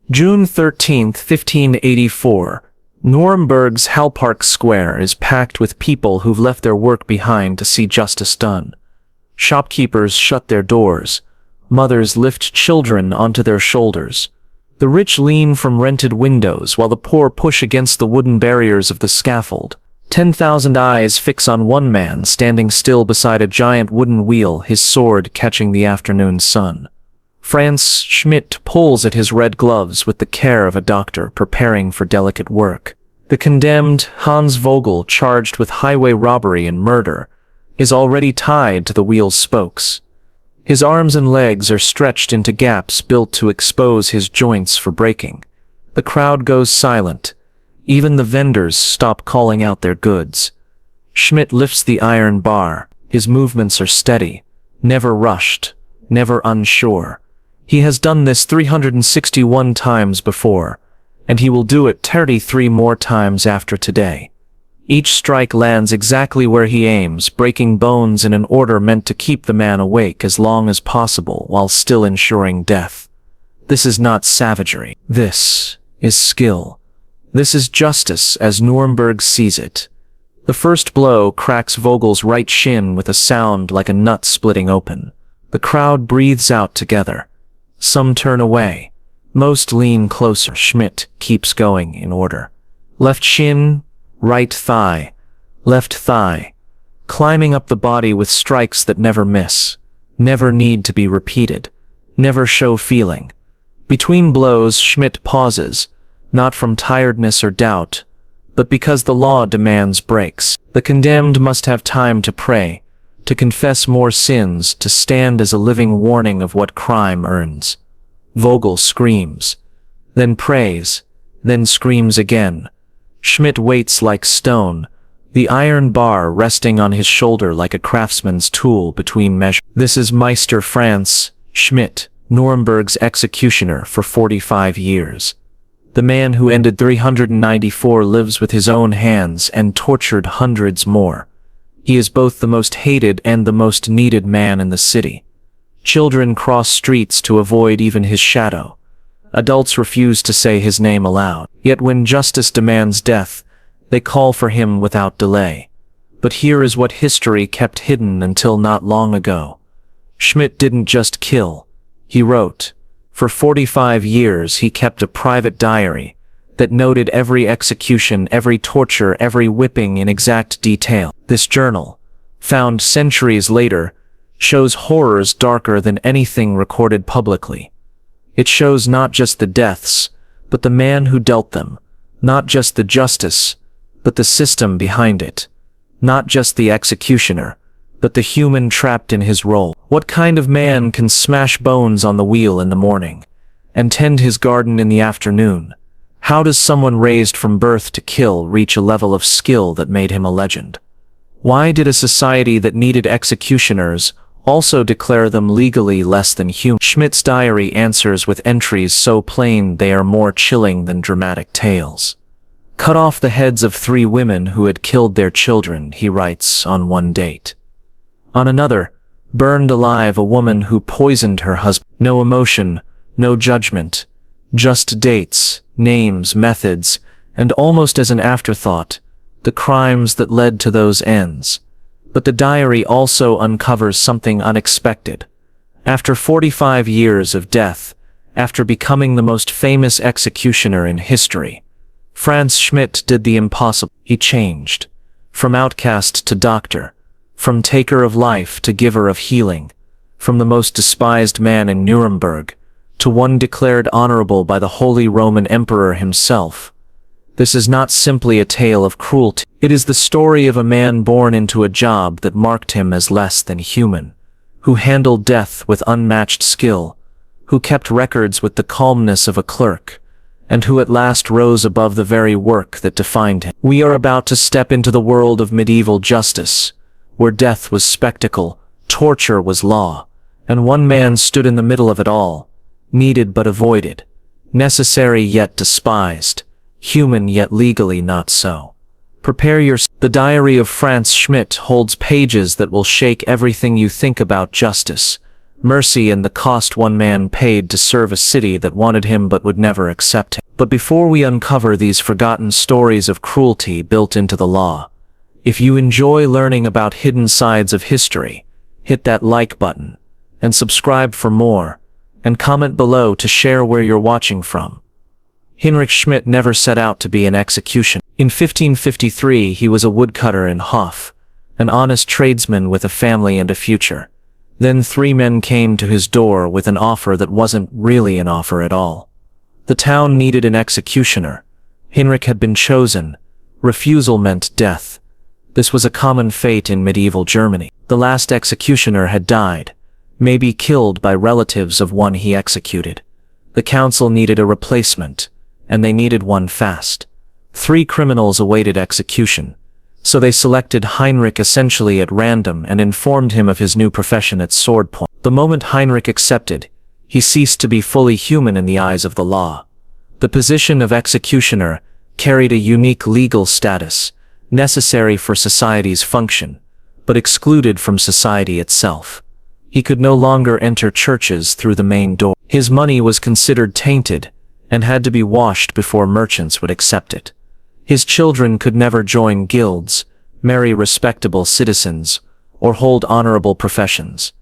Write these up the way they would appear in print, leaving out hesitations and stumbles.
June 13, 1584. Nuremberg's Hallpark Square is packed with people who've left their work behind to see justice done. Shopkeepers shut their doors. Mothers lift children onto their shoulders. The rich lean from rented windows while the poor push against the wooden barriers of the scaffold. 10,000 eyes fix on one man standing still beside a giant wooden wheel, his sword catching the afternoon sun. Frantz Schmidt pulls at his red gloves with the care of a doctor preparing for delicate work. The condemned, Hans Vogel, charged with highway robbery and murder, is already tied to the wheel's spokes. His arms and legs are stretched into gaps built to expose his joints for breaking. The crowd goes silent. Even the vendors stop calling out their goods. Schmidt lifts the iron bar. His movements are steady, never rushed, never unsure. He has done this 361 times before, and he will do it 33 more times after today. Each strike lands exactly where he aims, breaking bones in an order meant to keep the man awake as long as possible while still ensuring death. This is not savagery. This is skill. This is justice as Nuremberg sees it. The first blow cracks Vogel's right shin with a sound like a nut splitting open. The crowd breathes out together. Some turn away. Most lean closer. Schmidt keeps going in order. Left shin, right thigh, left thigh, climbing up the body with strikes that never miss, never need to be repeated, never show feeling. Between blows, Schmidt pauses, not from tiredness or doubt, but because the law demands breaks. The condemned must have time to pray, to confess more sins, to stand as a living warning of what crime earns. Vogel screams, then prays, then screams again. Schmidt waits like stone, the iron bar resting on his shoulder like a craftsman's tool between measures. This is Meister Frantz Schmidt, Nuremberg's executioner for 45 years. The man who ended 394 lives with his own hands and tortured hundreds more. He is both the most hated and the most needed man in the city. Children cross streets to avoid even his shadow. Adults refuse to say his name aloud. Yet when justice demands death, they call for him without delay. But here is what history kept hidden until not long ago. Schmidt didn't just kill. He wrote. For 45 years he kept a private diary that noted every execution, every torture, every whipping in exact detail. This journal, found centuries later, shows horrors darker than anything recorded publicly. It shows not just the deaths, but the man who dealt them, not just the justice, but the system behind it, not just the executioner, but the human trapped in his role. What kind of man can smash bones on the wheel in the morning and tend his garden in the afternoon? How does someone raised from birth to kill reach a level of skill that made him a legend? Why did a society that needed executioners also declare them legally less than human? Schmidt's diary answers with entries so plain they are more chilling than dramatic tales. Cut off the heads of 3 women who had killed their children, he writes on one date. On another, burned alive a woman who poisoned her husband. No emotion, no judgment, just dates, names, methods, and almost as an afterthought, the crimes that led to those ends. But the diary also uncovers something unexpected. After 45 years of death, after becoming the most famous executioner in history, Frantz Schmidt did the impossible. He changed. From outcast to doctor, from taker of life to giver of healing, from the most despised man in Nuremberg to one declared honorable by the Holy Roman Emperor himself. This is not simply a tale of cruelty. It is the story of a man born into a job that marked him as less than human, who handled death with unmatched skill, who kept records with the calmness of a clerk, and who at last rose above the very work that defined him. We are about to step into the world of medieval justice, where death was spectacle, torture was law, and one man stood in the middle of it all, needed but avoided, necessary yet despised, human yet legally not so. Prepare yourself. The diary of Frantz Schmidt holds pages that will shake everything you think about justice, mercy, and the cost one man paid to serve a city that wanted him but would never accept him. But before we uncover these forgotten stories of cruelty built into the law, if you enjoy learning about hidden sides of history, hit that like button, and subscribe for more, and comment below to share where you're watching from. Heinrich Schmidt never set out to be an executioner. In 1553 he was a woodcutter in Hof, an honest tradesman with a family and a future. Then 3 men came to his door with an offer that wasn't really an offer at all. The town needed an executioner. Heinrich had been chosen. Refusal meant death. This was a common fate in medieval Germany. The last executioner had died, maybe killed by relatives of one he executed. The council needed a replacement, and they needed one fast. 3 criminals awaited execution, so they selected Heinrich essentially at random and informed him of his new profession at sword point. The moment Heinrich accepted, he ceased to be fully human in the eyes of the law. The position of executioner carried a unique legal status, necessary for society's function, but excluded from society itself. He could no longer enter churches through the main door. His money was considered tainted and had to be washed before merchants would accept it. His children could never join guilds, marry respectable citizens, or hold honorable professions.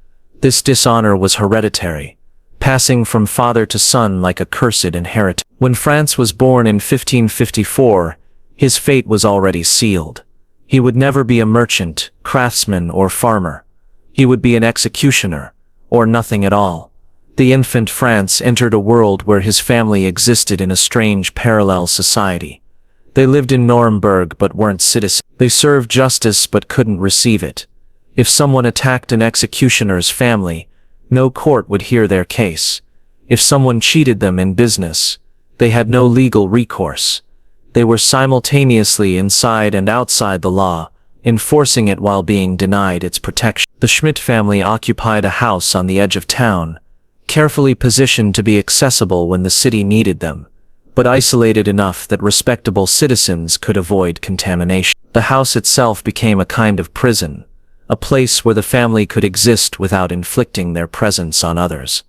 This dishonor was hereditary, passing from father to son like a cursed inheritance. When Frantz was born in 1554, his fate was already sealed. He would never be a merchant, craftsman, or farmer. He would be an executioner, or nothing at all. The infant Frantz entered a world where his family existed in a strange parallel society. They lived in Nuremberg but weren't citizens. They served justice but couldn't receive it. If someone attacked an executioner's family, no court would hear their case. If someone cheated them in business, they had no legal recourse. They were simultaneously inside and outside the law, enforcing it while being denied its protection. The Schmidt family occupied a house on the edge of town, carefully positioned to be accessible when the city needed them, but isolated enough that respectable citizens could avoid contamination. The house itself became a kind of prison, a place where the family could exist without inflicting their presence on others.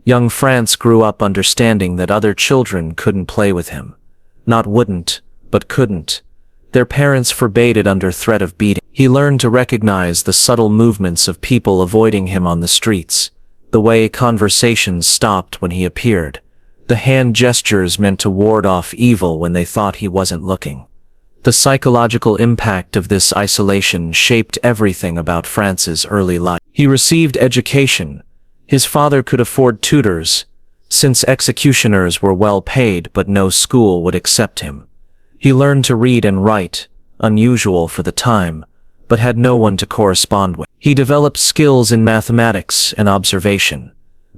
Young Frantz grew up understanding that other children couldn't play with him. Not wouldn't, but couldn't. Their parents forbade it under threat of beating. He learned to recognize the subtle movements of people avoiding him on the streets, the way conversations stopped when he appeared, the hand gestures meant to ward off evil when they thought he wasn't looking. The psychological impact of this isolation shaped everything about Frantz's early life. He received education. His father could afford tutors, since executioners were well paid but no school would accept him. He learned to read and write, unusual for the time, but had no one to correspond with. He developed skills in mathematics and observation,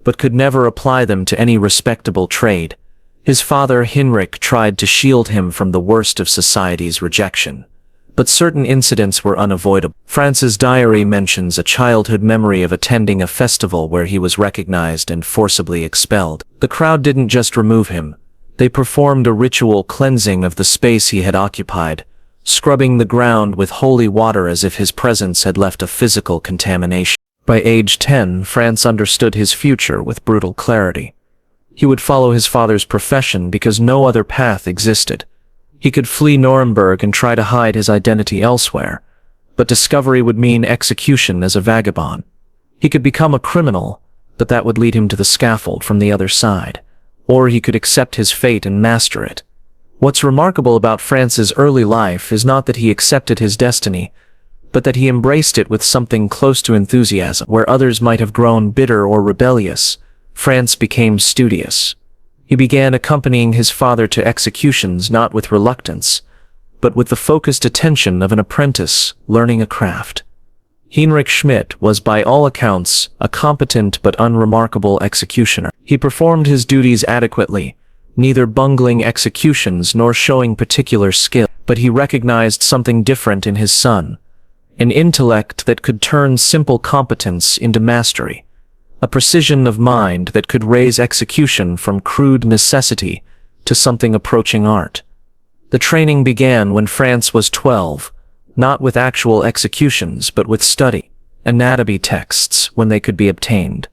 but could never apply them to any respectable trade. His father Heinrich tried to shield him from the worst of society's rejection, but certain incidents were unavoidable. Frantz's diary mentions a childhood memory of attending a festival where he was recognized and forcibly expelled. The crowd didn't just remove him, they performed a ritual cleansing of the space he had occupied, scrubbing the ground with holy water as if his presence had left a physical contamination. By age 10, Frantz understood his future with brutal clarity. He would follow his father's profession because no other path existed. He could flee Nuremberg and try to hide his identity elsewhere, but discovery would mean execution as a vagabond. He could become a criminal, but that would lead him to the scaffold from the other side, or he could accept his fate and master it. What's remarkable about Frantz's early life is not that he accepted his destiny, but that he embraced it with something close to enthusiasm. Where others might have grown bitter or rebellious, Frantz became studious. He began accompanying his father to executions not with reluctance, but with the focused attention of an apprentice learning a craft. Heinrich Schmidt was by all accounts a competent but unremarkable executioner. He performed his duties adequately, neither bungling executions nor showing particular skill, but he recognized something different in his son, an intellect that could turn simple competence into mastery, a precision of mind that could raise execution from crude necessity to something approaching art. The training began when Frantz was 12, not with actual executions but with study, anatomy texts when they could be obtained,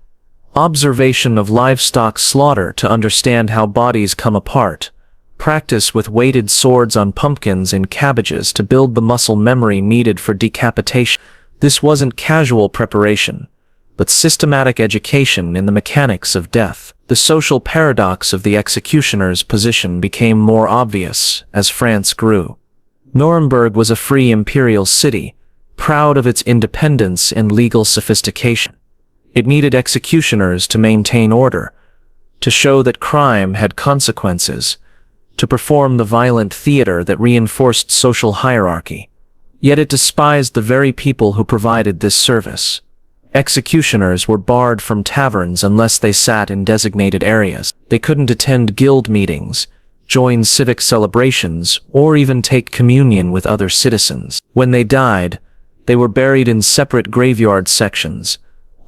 observation of livestock slaughter to understand how bodies come apart, practice with weighted swords on pumpkins and cabbages to build the muscle memory needed for decapitation. This wasn't casual preparation, but systematic education in the mechanics of death. The social paradox of the executioner's position became more obvious as France grew. Nuremberg was a free imperial city, proud of its independence and legal sophistication. It needed executioners to maintain order, to show that crime had consequences, to perform the violent theater that reinforced social hierarchy. Yet it despised the very people who provided this service. Executioners were barred from taverns unless they sat in designated areas. They couldn't attend guild meetings, join civic celebrations, or even take communion with other citizens. When they died, they were buried in separate graveyard sections,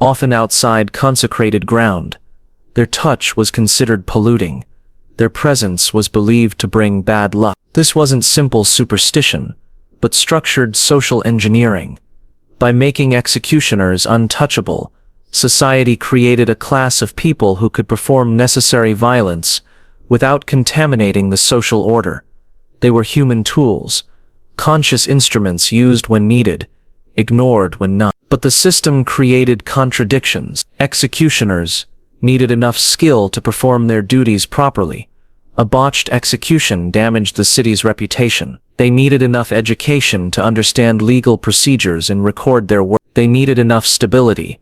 often outside consecrated ground. Their touch was considered polluting. Their presence was believed to bring bad luck. This wasn't simple superstition, but structured social engineering. By making executioners untouchable, society created a class of people who could perform necessary violence without contaminating the social order. They were human tools, conscious instruments used when needed, ignored when not. But the system created contradictions. Executioners needed enough skill to perform their duties properly. A botched execution damaged the city's reputation. They needed enough education to understand legal procedures and record their work. They needed enough stability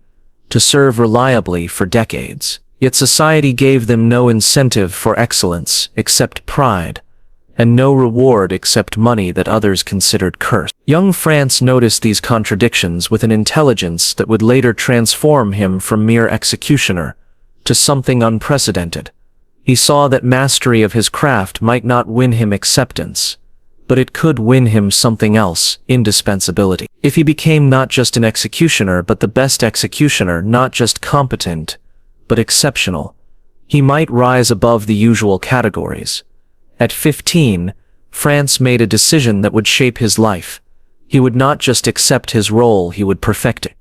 to serve reliably for decades. Yet society gave them no incentive for excellence except pride, and no reward except money that others considered cursed. Young Frantz noticed these contradictions with an intelligence that would later transform him from mere executioner to something unprecedented. He saw that mastery of his craft might not win him acceptance, but it could win him something else, indispensability. If he became not just an executioner but the best executioner, not just competent, but exceptional, he might rise above the usual categories. At 15, Frantz made a decision that would shape his life. He would not just accept his role, he would perfect it.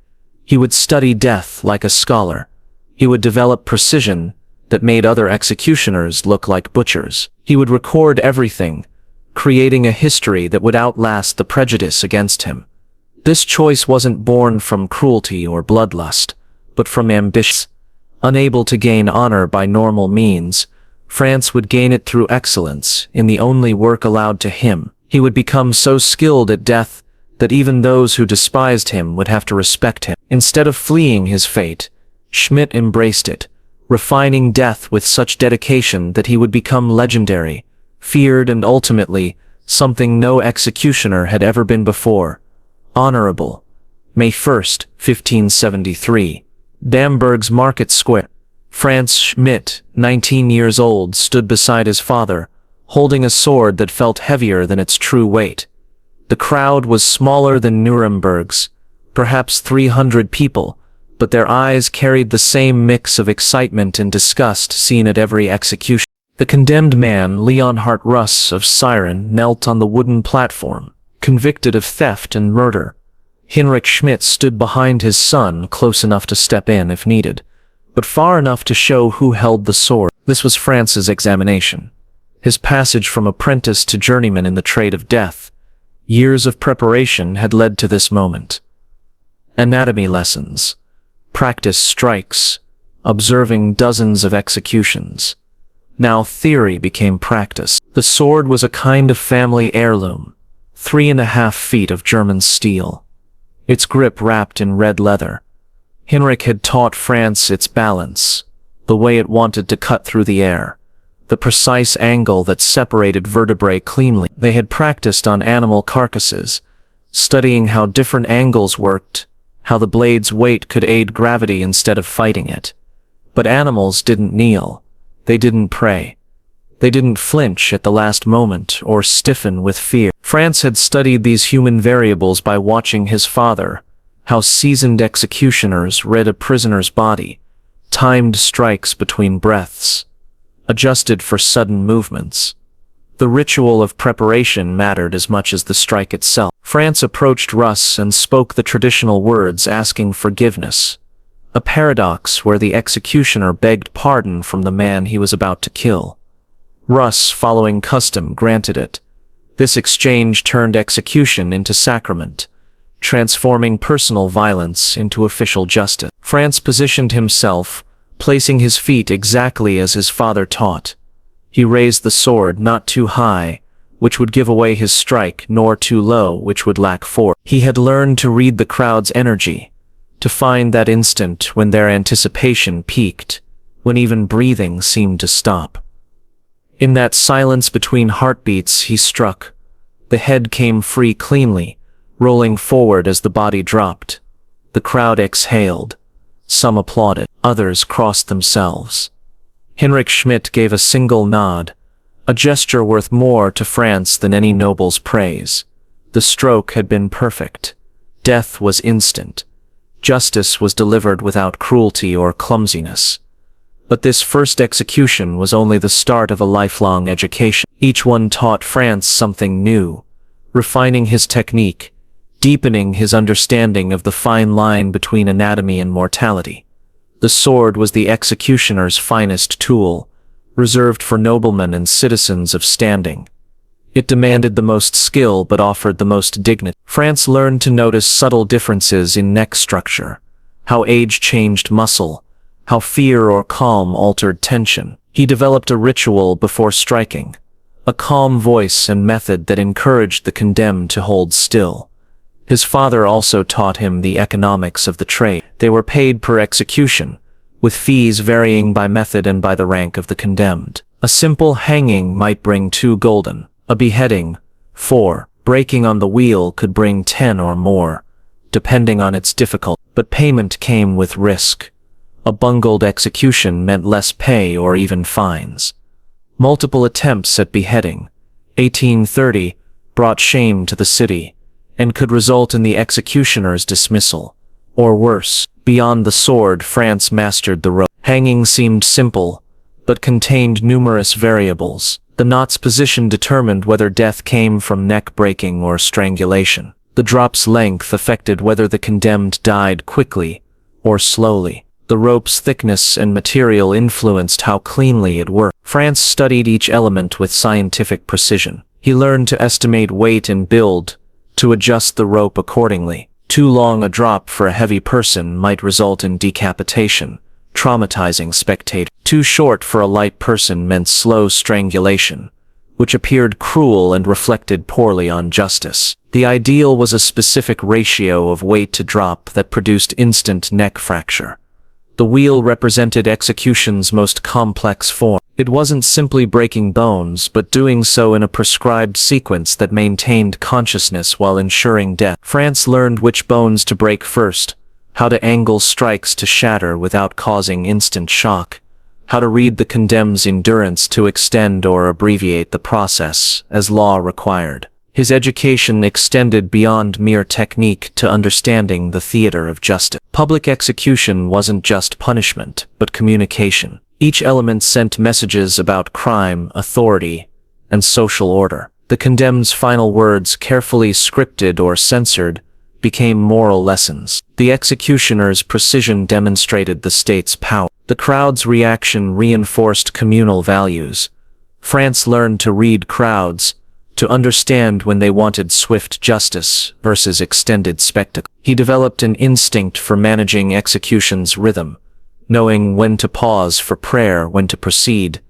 He would study death like a scholar. He would develop precision that made other executioners look like butchers. He would record everything, creating a history that would outlast the prejudice against him. This choice wasn't born from cruelty or bloodlust, but from ambition. Unable to gain honor by normal means, Frantz would gain it through excellence in the only work allowed to him. He would become so skilled at death that even those who despised him would have to respect him. Instead of fleeing his fate, Schmidt embraced it, refining death with such dedication that he would become legendary, feared, and ultimately something no executioner had ever been before: honorable. May 1st, 1573. Bamberg's Market Square. Franz Schmidt, 19 years old, stood beside his father, holding a sword that felt heavier than its true weight. The crowd was smaller than Nuremberg's, perhaps 300 people, but their eyes carried the same mix of excitement and disgust seen at every execution. The condemned man, Leonhard Russ of Siren, knelt on the wooden platform, convicted of theft and murder. Heinrich Schmidt stood behind his son, close enough to step in if needed, but far enough to show who held the sword. This was Frantz's examination, his passage from apprentice to journeyman in the trade of death. Years of preparation had led to this moment. Anatomy lessons, practice strikes, observing dozens of executions. Now theory became practice. The sword was a kind of family heirloom, 3.5 feet of German steel, its grip wrapped in red leather. Heinrich had taught Frantz its balance, the way it wanted to cut through the air, the precise angle that separated vertebrae cleanly. They had practiced on animal carcasses, studying how different angles worked, how the blade's weight could aid gravity instead of fighting it. But animals didn't kneel. They didn't pray. They didn't flinch at the last moment or stiffen with fear. Frantz had studied these human variables by watching his father, how seasoned executioners read a prisoner's body, timed strikes between breaths, adjusted for sudden movements. The ritual of preparation mattered as much as the strike itself. Frantz approached Russ and spoke the traditional words, asking forgiveness. a paradox where the executioner begged pardon from the man he was about to kill. Russ, following custom, granted it. This exchange turned execution into sacrament, transforming personal violence into official justice. Frantz positioned himself, placing his feet exactly as his father taught. He raised the sword not too high, which would give away his strike, nor too low, which would lack force. He had learned to read the crowd's energy, to find that instant when their anticipation peaked, when even breathing seemed to stop. In that silence between heartbeats he struck. The head came free cleanly, rolling forward as the body dropped. The crowd exhaled. Some applauded, others crossed themselves. Heinrich Schmidt gave a single nod, a gesture worth more to Frantz than any noble's praise. The stroke had been perfect. Death was instant. Justice was delivered without cruelty or clumsiness. But this first execution was only the start of a lifelong education. Each one taught Frantz something new, refining his technique, deepening his understanding of the fine line between anatomy and mortality. The sword was the executioner's finest tool, reserved for noblemen and citizens of standing. It demanded the most skill but offered the most dignity. Frantz learned to notice subtle differences in neck structure, how age changed muscle, how fear or calm altered tension. He developed a ritual before striking, a calm voice and method that encouraged the condemned to hold still. His father also taught him the economics of the trade. They were paid per execution, with fees varying by method and by the rank of the condemned. A simple hanging might bring 2 gulden, a beheading, 4, breaking on the wheel could bring 10 or more, depending on its difficulty. But payment came with risk. A bungled execution meant less pay or even fines. Multiple attempts at beheading, 1830, brought shame to the city, and could result in the executioner's dismissal. Or worse, beyond the sword, Frantz mastered the rope. Hanging seemed simple, but contained numerous variables. The knot's position determined whether death came from neck breaking or strangulation. The drop's length affected whether the condemned died quickly or slowly. The rope's thickness and material influenced how cleanly it worked. Frantz studied each element with scientific precision. He learned to estimate weight and build, to adjust the rope accordingly. Too long a drop for a heavy person might result in decapitation, traumatizing spectators. Too short for a light person meant slow strangulation, which appeared cruel and reflected poorly on justice. The ideal was a specific ratio of weight to drop that produced instant neck fracture. The wheel represented execution's most complex form. It wasn't simply breaking bones, but doing so in a prescribed sequence that maintained consciousness while ensuring death. Frantz learned which bones to break first, how to angle strikes to shatter without causing instant shock, how to read the condemned's endurance to extend or abbreviate the process, as law required. His education extended beyond mere technique to understanding the theater of justice. Public execution wasn't just punishment, but communication. Each element sent messages about crime, authority, and social order. The condemned's final words, carefully scripted or censored, became moral lessons. The executioner's precision demonstrated the state's power. The crowd's reaction reinforced communal values. Frantz learned to read crowds, to understand when they wanted swift justice versus extended spectacle. He developed an instinct for managing execution's rhythm, knowing when to pause for prayer, when to proceed,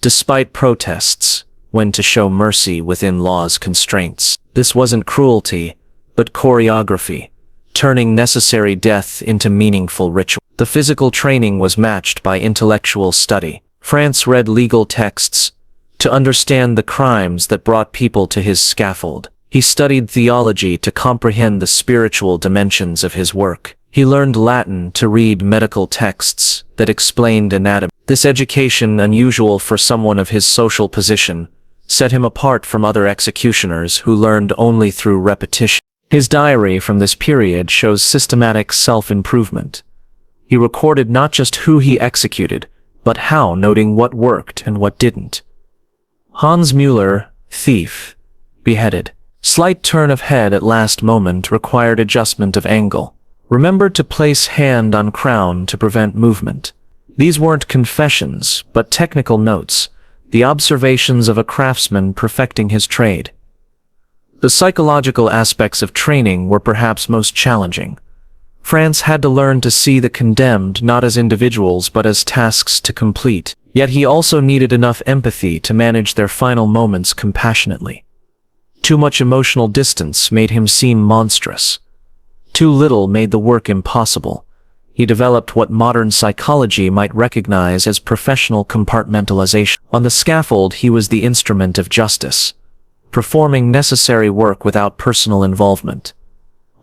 despite protests, when to show mercy within law's constraints. This wasn't cruelty, but choreography, turning necessary death into meaningful ritual. The physical training was matched by intellectual study. Frantz read legal texts to understand the crimes that brought people to his scaffold. He studied theology to comprehend the spiritual dimensions of his work. He learned Latin to read medical texts that explained anatomy. This education, unusual for someone of his social position, set him apart from other executioners who learned only through repetition. His diary from this period shows systematic self-improvement. He recorded not just who he executed, but how, noting what worked and what didn't. Hans Müller, thief, beheaded. Slight turn of head at last moment required adjustment of angle. Remember to place hand on crown to prevent movement. These weren't confessions, but technical notes, the observations of a craftsman perfecting his trade. The psychological aspects of training were perhaps most challenging. Frantz had to learn to see the condemned not as individuals but as tasks to complete, yet he also needed enough empathy to manage their final moments compassionately. Too much emotional distance made him seem monstrous. Too little made the work impossible. He developed what modern psychology might recognize as professional compartmentalization. On the scaffold, he was the instrument of justice, performing necessary work without personal involvement.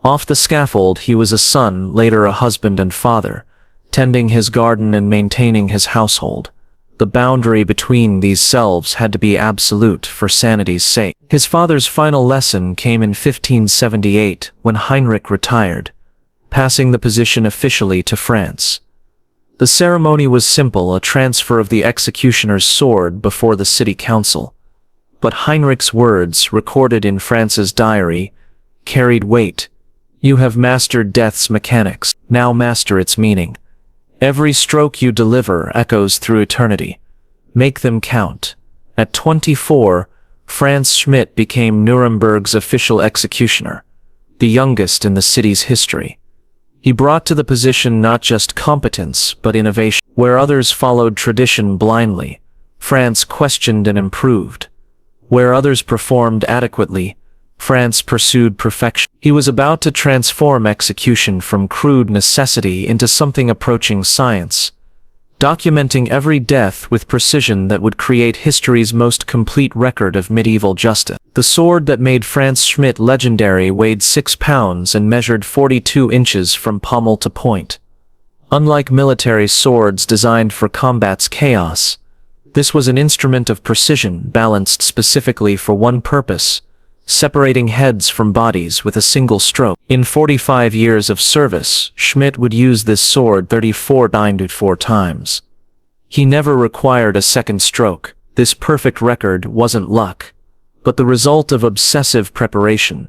Off the scaffold, he was a son, later a husband and father, tending his garden and maintaining his household. The boundary between these selves had to be absolute for sanity's sake. His father's final lesson came in 1578 when Heinrich retired, passing the position officially to Frantz. The ceremony was simple, a transfer of the executioner's sword before the city council. But Heinrich's words, recorded in Frantz's diary, carried weight. "You have mastered death's mechanics, now master its meaning. Every stroke you deliver echoes through eternity. Make them count." At 24, Frantz Schmidt became Nuremberg's official executioner, the youngest in the city's history. He brought to the position not just competence, but innovation. Where others followed tradition blindly, Frantz questioned and improved. Where others performed adequately, Frantz pursued perfection. He was about to transform execution from crude necessity into something approaching science, documenting every death with precision that would create history's most complete record of medieval justice. The sword that made Frantz Schmidt legendary weighed 6 pounds and measured 42 inches from pommel to point. Unlike military swords designed for combat's chaos, this was an instrument of precision balanced specifically for one purpose: separating heads from bodies with a single stroke. In 45 years of service, Schmidt would use this sword 34 times. He never required a second stroke. This perfect record wasn't luck, but the result of obsessive preparation.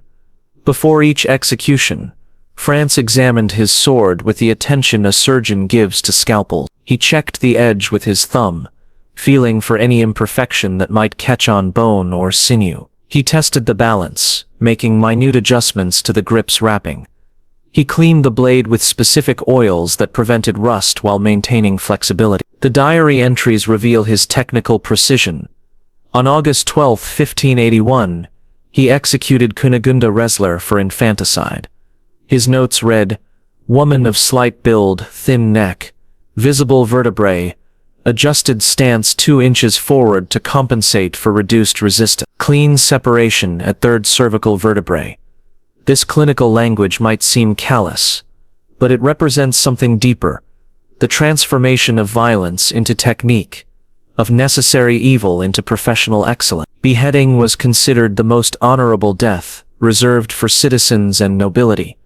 Before each execution, Frantz examined his sword with the attention a surgeon gives to scalpels. He checked the edge with his thumb, feeling for any imperfection that might catch on bone or sinew. He tested the balance, making minute adjustments to the grip's wrapping. He cleaned the blade with specific oils that prevented rust while maintaining flexibility. The diary entries reveal his technical precision. On August 12, 1581, he executed Kunigunde Resler for infanticide. His notes read, "Woman of slight build, thin neck, visible vertebrae, adjusted stance 2 inches forward to compensate for reduced resistance. Clean separation at third cervical vertebrae." This clinical language might seem callous, but it represents something deeper: the transformation of violence into technique, of necessary evil into professional excellence. Beheading was considered the most honorable death, reserved for citizens and nobility.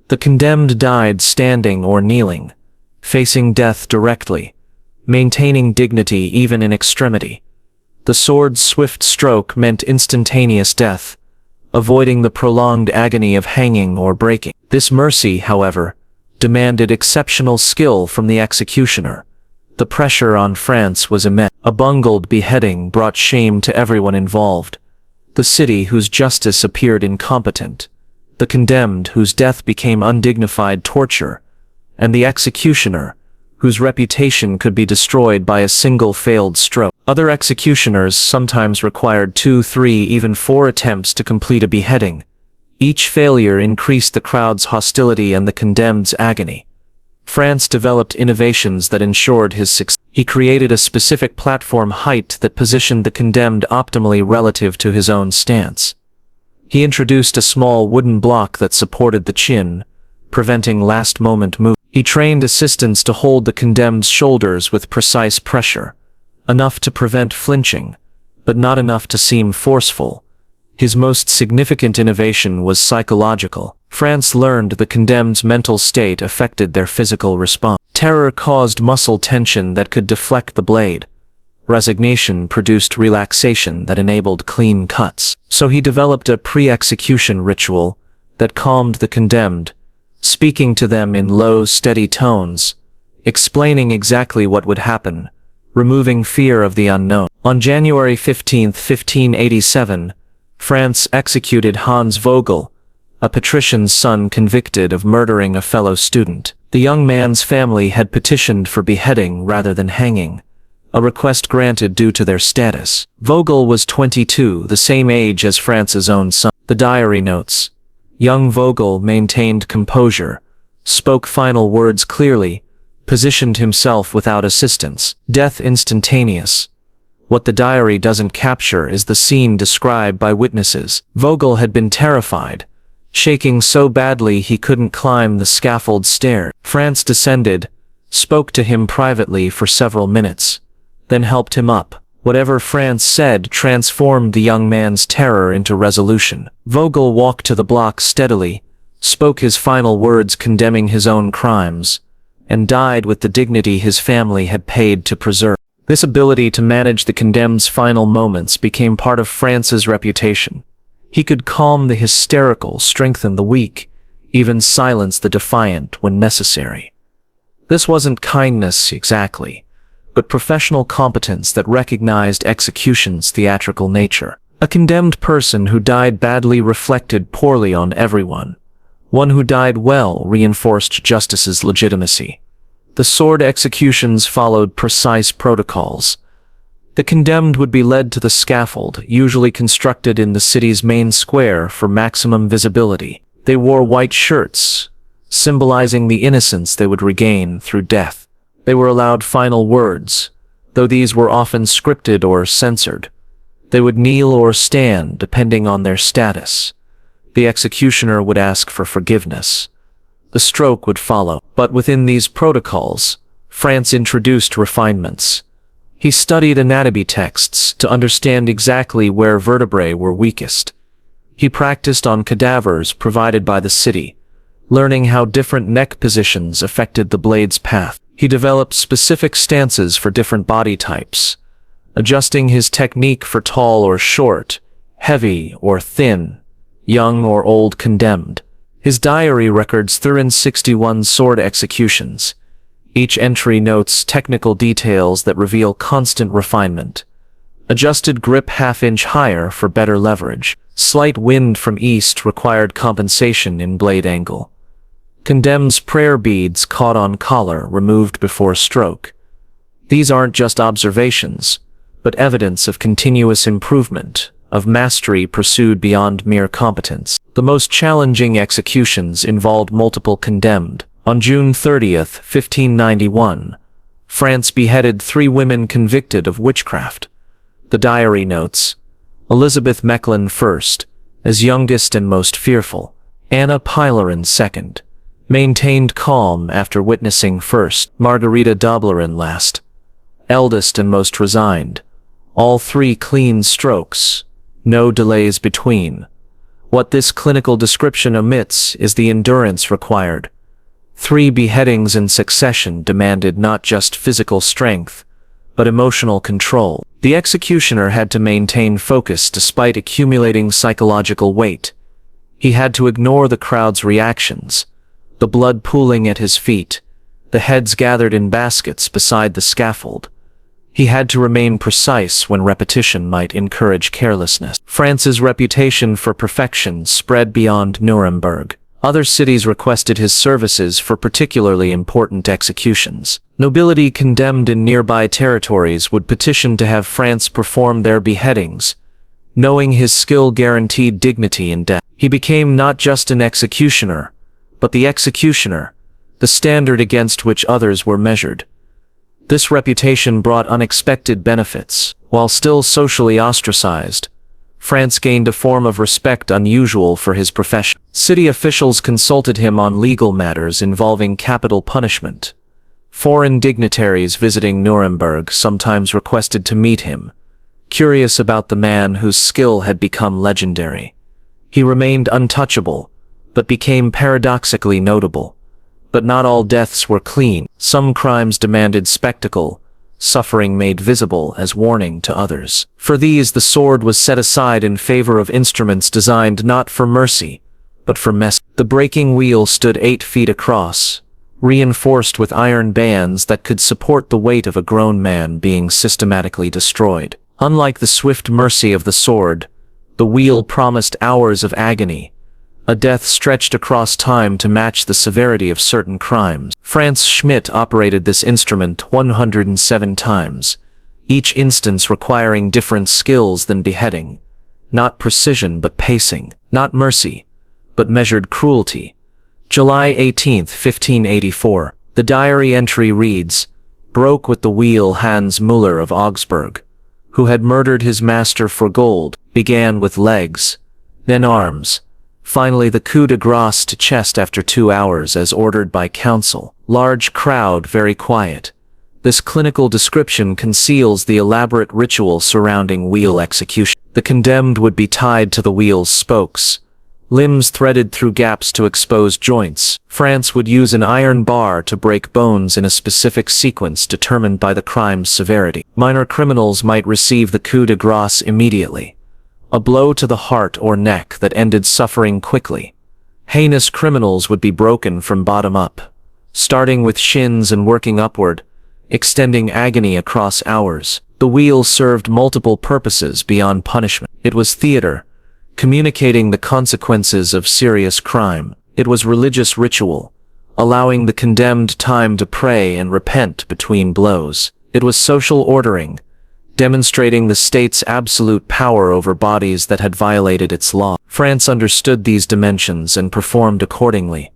The condemned died standing or kneeling, facing death directly, maintaining dignity even in extremity. The sword's swift stroke meant instantaneous death, avoiding the prolonged agony of hanging or breaking. This mercy, however, demanded exceptional skill from the executioner. The pressure on Frantz was immense. A bungled beheading brought shame to everyone involved: the city, whose justice appeared incompetent; the condemned, whose death became undignified torture; and the executioner, whose reputation could be destroyed by a single failed stroke. Other executioners sometimes required 2, 3, even 4 attempts to complete a beheading. Each failure increased the crowd's hostility and the condemned's agony. Frantz developed innovations that ensured his success. He created a specific platform height that positioned the condemned optimally relative to his own stance. He introduced a small wooden block that supported the chin, preventing last-moment movement. He trained assistants to hold the condemned's shoulders with precise pressure, enough to prevent flinching, but not enough to seem forceful. His most significant innovation was psychological. Frantz learned the condemned's mental state affected their physical response. Terror caused muscle tension that could deflect the blade. Resignation produced relaxation that enabled clean cuts. So he developed a pre-execution ritual that calmed the condemned, speaking to them in low, steady tones, explaining exactly what would happen, removing fear of the unknown. On January 15, 1587, Frantz executed Hans Vogel, a patrician's son convicted of murdering a fellow student. The young man's family had petitioned for beheading rather than hanging, a request granted due to their status. Vogel was 22, the same age as Frantz's own son. The diary notes: young Vogel maintained composure, spoke final words clearly, positioned himself without assistance. Death instantaneous. What the diary doesn't capture is the scene described by witnesses. Vogel had been terrified, shaking so badly he couldn't climb the scaffold stairs. Frantz descended, spoke to him privately for several minutes, then helped him up. Whatever Frantz said transformed the young man's terror into resolution. Vogel walked to the block steadily, spoke his final words condemning his own crimes, and died with the dignity his family had paid to preserve. This ability to manage the condemned's final moments became part of Frantz's reputation. He could calm the hysterical, strengthen the weak, even silence the defiant when necessary. This wasn't kindness exactly, but professional competence that recognized execution's theatrical nature. A condemned person who died badly reflected poorly on everyone. One who died well reinforced justice's legitimacy. The sword executions followed precise protocols. The condemned would be led to the scaffold, usually constructed in the city's main square for maximum visibility. They wore white shirts, symbolizing the innocence they would regain through death. They were allowed final words, though these were often scripted or censored. They would kneel or stand, depending on their status. The executioner would ask for forgiveness. The stroke would follow. But within these protocols, Frantz introduced refinements. He studied anatomy texts to understand exactly where vertebrae were weakest. He practiced on cadavers provided by the city, learning how different neck positions affected the blade's path. He developed specific stances for different body types, adjusting his technique for tall or short, heavy or thin, young or old condemned. His diary records 361 sword executions. Each entry notes technical details that reveal constant refinement. Adjusted grip half-inch higher for better leverage. Slight wind from east required compensation in blade angle. Condemns prayer beads caught on collar removed before stroke. These aren't just observations, but evidence of continuous improvement, of mastery pursued beyond mere competence. The most challenging executions involved multiple condemned. On June 30th, 1591, Frantz beheaded 3 women convicted of witchcraft. The diary notes: Elizabeth Mecklin first, as youngest and most fearful. Anna Pilarin second, maintained calm after witnessing first. Margarita Doblerin last, eldest and most resigned. All 3 clean strokes, no delays between. What this clinical description omits is the endurance required. 3 beheadings in succession demanded not just physical strength, but emotional control. The executioner had to maintain focus despite accumulating psychological weight. He had to ignore the crowd's reactions, the blood pooling at his feet, the heads gathered in baskets beside the scaffold. He had to remain precise when repetition might encourage carelessness. Frantz's reputation for perfection spread beyond Nuremberg. Other cities requested his services for particularly important executions. Nobility condemned in nearby territories would petition to have Frantz perform their beheadings, knowing his skill guaranteed dignity in death. He became not just an executioner, but the executioner, the standard against which others were measured. This reputation brought unexpected benefits. While still socially ostracized, Frantz gained a form of respect unusual for his profession. City officials consulted him on legal matters involving capital punishment. Foreign dignitaries visiting Nuremberg sometimes requested to meet him, curious about the man whose skill had become legendary. He remained untouchable, but became paradoxically notable. But not all deaths were clean. Some crimes demanded spectacle, suffering made visible as warning to others. For these, the sword was set aside in favor of instruments designed not for mercy, but for mess. The breaking wheel stood 8 feet across, reinforced with iron bands that could support the weight of a grown man being systematically destroyed. Unlike the swift mercy of the sword, the wheel promised hours of agony, a death stretched across time to match the severity of certain crimes. Frantz Schmidt operated this instrument 107 times, each instance requiring different skills than beheading. Not precision but pacing, not mercy, but measured cruelty. July 18, 1584. The diary entry reads, "Broke with the wheel Hans Müller of Augsburg, who had murdered his master for gold, began with legs, then arms, finally the coup de grace to chest after 2 hours as ordered by council. Large crowd, very quiet." This clinical description conceals the elaborate ritual surrounding wheel execution. The condemned would be tied to the wheel's spokes, limbs threaded through gaps to expose joints. Frantz would use an iron bar to break bones in a specific sequence determined by the crime's severity. Minor criminals might receive the coup de grace immediately, a blow to the heart or neck that ended suffering quickly. Heinous criminals would be broken from bottom up, starting with shins and working upward, extending agony across hours. The wheel served multiple purposes beyond punishment. It was theater, communicating the consequences of serious crime. It was religious ritual, allowing the condemned time to pray and repent between blows. It was social ordering, demonstrating the state's absolute power over bodies that had violated its law. Frantz understood these dimensions and performed accordingly.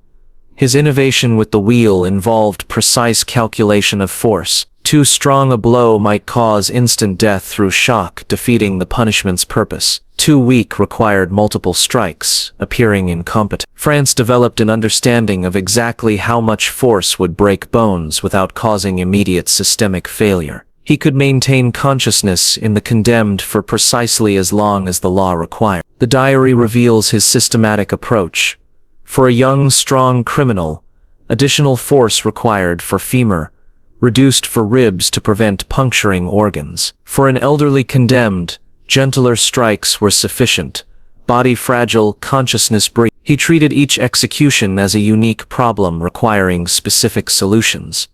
His innovation with the wheel involved precise calculation of force. Too strong a blow might cause instant death through shock, defeating the punishment's purpose. Too weak required multiple strikes, appearing incompetent. Frantz developed an understanding of exactly how much force would break bones without causing immediate systemic failure. He could maintain consciousness in the condemned for precisely as long as the law required. The diary reveals his systematic approach. For a young, strong criminal, additional force required for femur, reduced for ribs to prevent puncturing organs. For an elderly condemned, gentler strikes were sufficient, body fragile, consciousness brief. He treated each execution as a unique problem requiring specific solutions.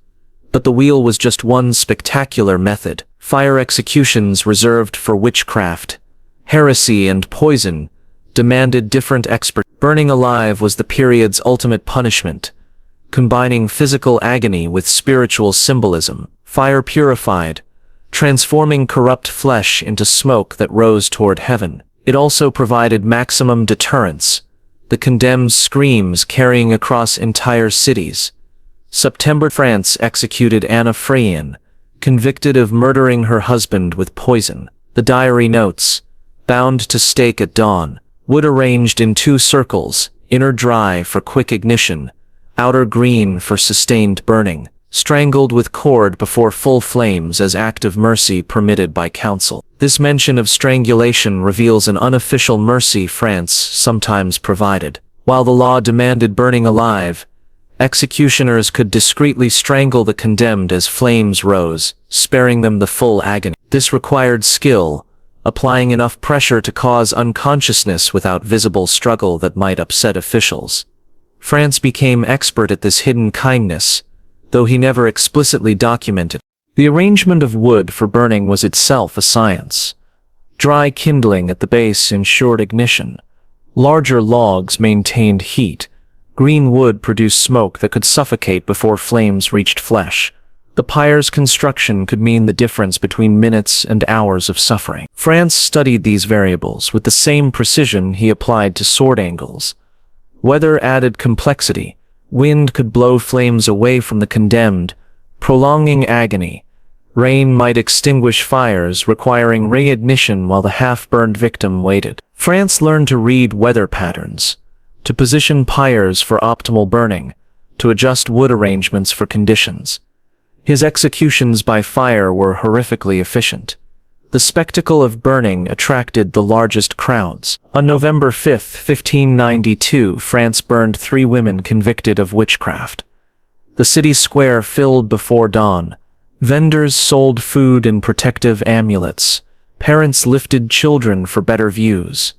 But the wheel was just one spectacular method. Fire executions reserved for witchcraft, heresy, and poison demanded different expertise. Burning alive was the period's ultimate punishment, combining physical agony with spiritual symbolism. Fire purified, transforming corrupt flesh into smoke that rose toward heaven. It also provided maximum deterrence, the condemned's screams carrying across entire cities. September. France executed Anna Freyen, convicted of murdering her husband with poison. The diary notes, bound to stake at dawn, wood arranged in 2 circles, inner dry for quick ignition, outer green for sustained burning, strangled with cord before full flames as act of mercy permitted by council. This mention of strangulation reveals an unofficial mercy France sometimes provided. While the law demanded burning alive, executioners could discreetly strangle the condemned as flames rose, sparing them the full agony. This required skill, applying enough pressure to cause unconsciousness without visible struggle that might upset officials. France became expert at this hidden kindness, though he never explicitly documented. The arrangement of wood for burning was itself a science. Dry kindling at the base ensured ignition. Larger logs maintained heat. Green wood produced smoke that could suffocate before flames reached flesh. The pyre's construction could mean the difference between minutes and hours of suffering. France studied these variables with the same precision he applied to sword angles. Weather added complexity. Wind could blow flames away from the condemned, prolonging agony. Rain might extinguish fires, requiring reignition while the half-burned victim waited. France learned to read weather patterns, to position pyres for optimal burning, to adjust wood arrangements for conditions. His executions by fire were horrifically efficient. The spectacle of burning attracted the largest crowds. On November 5, 1592, France burned 3 women convicted of witchcraft. The city square filled before dawn. Vendors sold food and protective amulets. Parents lifted children for better views.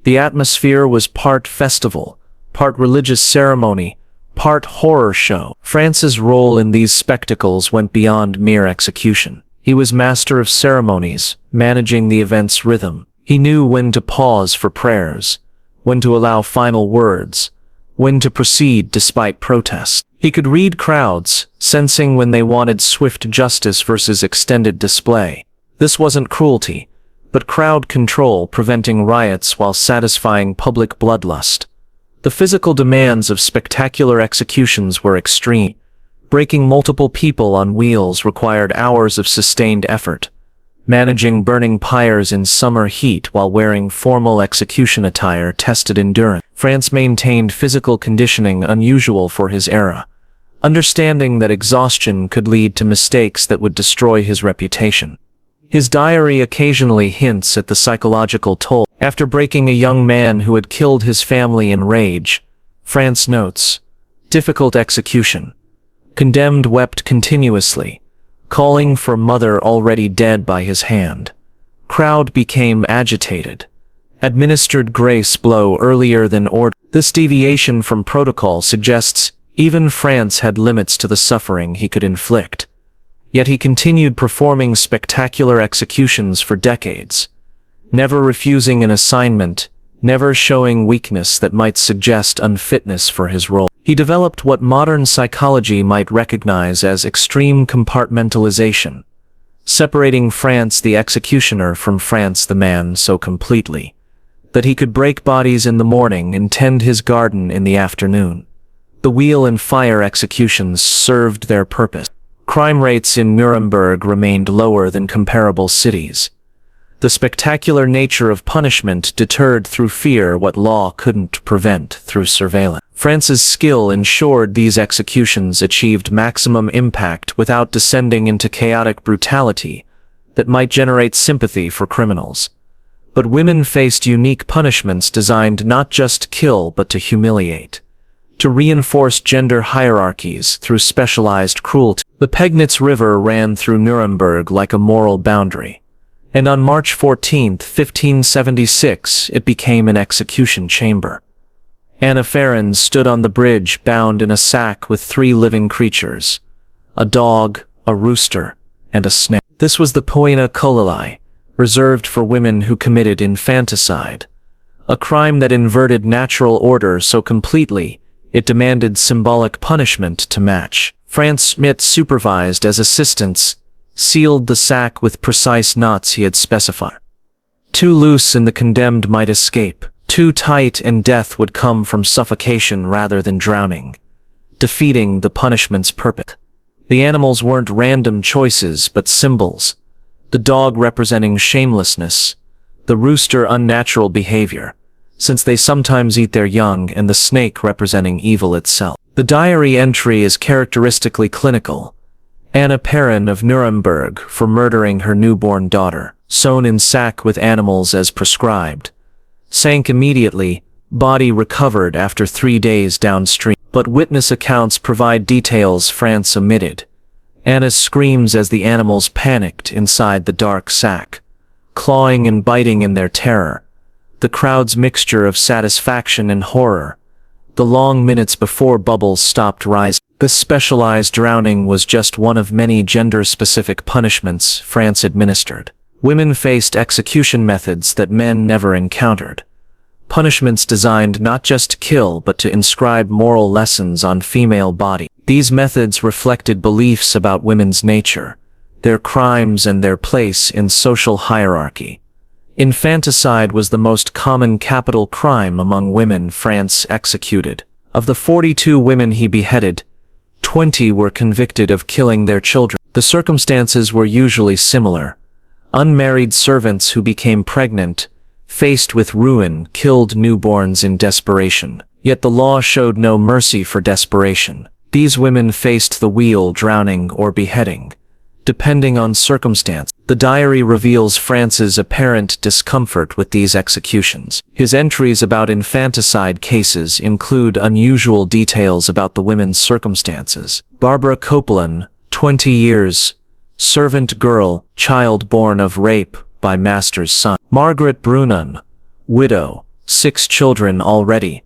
The atmosphere was part festival, part religious ceremony, part horror show. Frantz's role in these spectacles went beyond mere execution. He was master of ceremonies, managing the event's rhythm. He knew when to pause for prayers, when to allow final words, when to proceed despite protest. He could read crowds, sensing when they wanted swift justice versus extended display. This wasn't cruelty, but crowd control, preventing riots while satisfying public bloodlust. The physical demands of spectacular executions were extreme. Breaking multiple people on wheels required hours of sustained effort. Managing burning pyres in summer heat while wearing formal execution attire tested endurance. Frantz maintained physical conditioning unusual for his era, understanding that exhaustion could lead to mistakes that would destroy his reputation. His diary occasionally hints at the psychological toll. After breaking a young man who had killed his family in rage, Frantz notes, difficult execution. Condemned wept continuously, calling for mother already dead by his hand. Crowd became agitated. Administered grace blow earlier than order. This deviation from protocol suggests even Frantz had limits to the suffering he could inflict. Yet he continued performing spectacular executions for decades, never refusing an assignment, never showing weakness that might suggest unfitness for his role. He developed what modern psychology might recognize as extreme compartmentalization, separating Frantz the executioner from Frantz the man so completely that he could break bodies in the morning and tend his garden in the afternoon. The wheel and fire executions served their purpose. Crime rates in Nuremberg remained lower than comparable cities. The spectacular nature of punishment deterred through fear what law couldn't prevent through surveillance. Frantz's skill ensured these executions achieved maximum impact without descending into chaotic brutality that might generate sympathy for criminals. But women faced unique punishments designed not just to kill but to humiliate, to reinforce gender hierarchies through specialized cruelty. The Pegnitz River ran through Nuremberg like a moral boundary, and on March 14, 1576, it became an execution chamber. Anna Ferens stood on the bridge bound in a sack with 3 living creatures, a dog, a rooster, and a snake. This was the poena colli, reserved for women who committed infanticide, a crime that inverted natural order so completely it demanded symbolic punishment to match. Frantz Schmidt, supervised as assistants, sealed the sack with precise knots he had specified. Too loose and the condemned might escape. Too tight and death would come from suffocation rather than drowning, defeating the punishment's purpose. The animals weren't random choices but symbols, the dog representing shamelessness, the rooster unnatural behavior, since they sometimes eat their young, and the snake representing evil itself. The diary entry is characteristically clinical. Anna Perrin of Nuremberg for murdering her newborn daughter, sewn in sack with animals as prescribed. Sank immediately, body recovered after 3 days downstream. But witness accounts provide details Frantz omitted. Anna screams as the animals panicked inside the dark sack, clawing and biting in their terror. The crowd's mixture of satisfaction and horror. The long minutes before bubbles stopped rising. This specialized drowning was just one of many gender-specific punishments Frantz administered. Women faced execution methods that men never encountered. Punishments designed not just to kill but to inscribe moral lessons on female body. These methods reflected beliefs about women's nature, their crimes and their place in social hierarchy. Infanticide was the most common capital crime among women Frantz executed. Of the 42 women he beheaded, 20 were convicted of killing their children. The circumstances were usually similar. Unmarried servants who became pregnant, faced with ruin, killed newborns in desperation. Yet the law showed no mercy for desperation. These women faced the wheel, drowning, or beheading, depending on circumstance. The diary reveals Frantz's apparent discomfort with these executions. His entries about infanticide cases include unusual details about the women's circumstances. Barbara Copeland, 20 years, servant girl, child born of rape by master's son. Margaret Brunan, widow, 6 children already,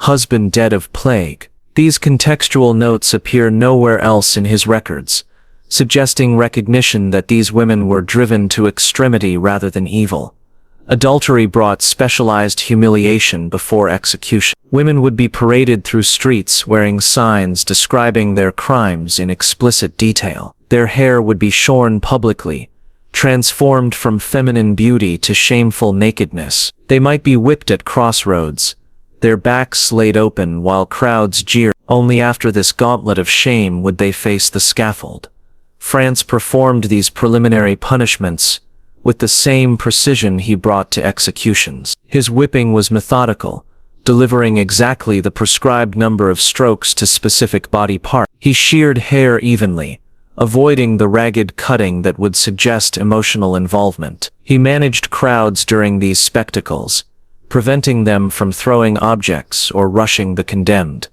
husband dead of plague. These contextual notes appear nowhere else in his records, suggesting recognition that these women were driven to extremity rather than evil. Adultery brought specialized humiliation before execution. Women would be paraded through streets wearing signs describing their crimes in explicit detail. Their hair would be shorn publicly, transformed from feminine beauty to shameful nakedness. They might be whipped at crossroads, their backs laid open while crowds jeered. Only after this gauntlet of shame would they face the scaffold. Frantz performed these preliminary punishments with the same precision he brought to executions. His whipping was methodical, delivering exactly the prescribed number of strokes to specific body parts. He sheared hair evenly, avoiding the ragged cutting that would suggest emotional involvement. He managed crowds during these spectacles, preventing them from throwing objects or rushing the condemned.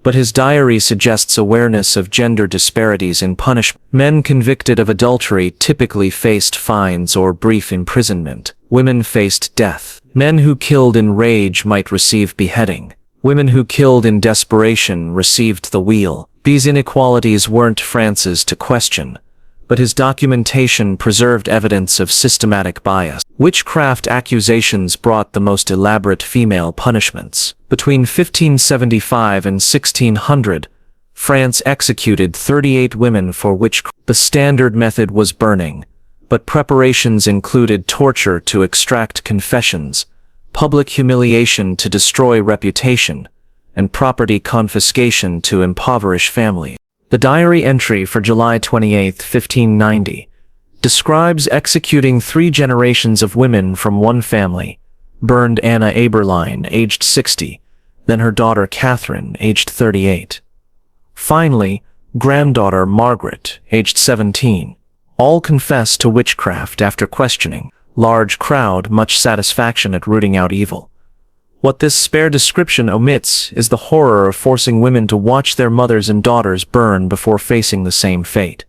But his diary suggests awareness of gender disparities in punishment. Men convicted of adultery typically faced fines or brief imprisonment. Women faced death. Men who killed in rage might receive beheading. Women who killed in desperation received the wheel. These inequalities weren't Frantz's to question, but his documentation preserved evidence of systematic bias. Witchcraft accusations brought the most elaborate female punishments. Between 1575 and 1600, Frantz executed 38 women for witchcraft. The standard method was burning, but preparations included torture to extract confessions, public humiliation to destroy reputation, and property confiscation to impoverish families. The diary entry for July 28, 1590, describes executing 3 generations of women from one family. Burned Anna Eberlein, aged 60, then her daughter Catherine, aged 38. Finally, granddaughter Margaret, aged 17. All confessed to witchcraft after questioning. Large crowd, much satisfaction at rooting out evil. What this spare description omits is the horror of forcing women to watch their mothers and daughters burn before facing the same fate.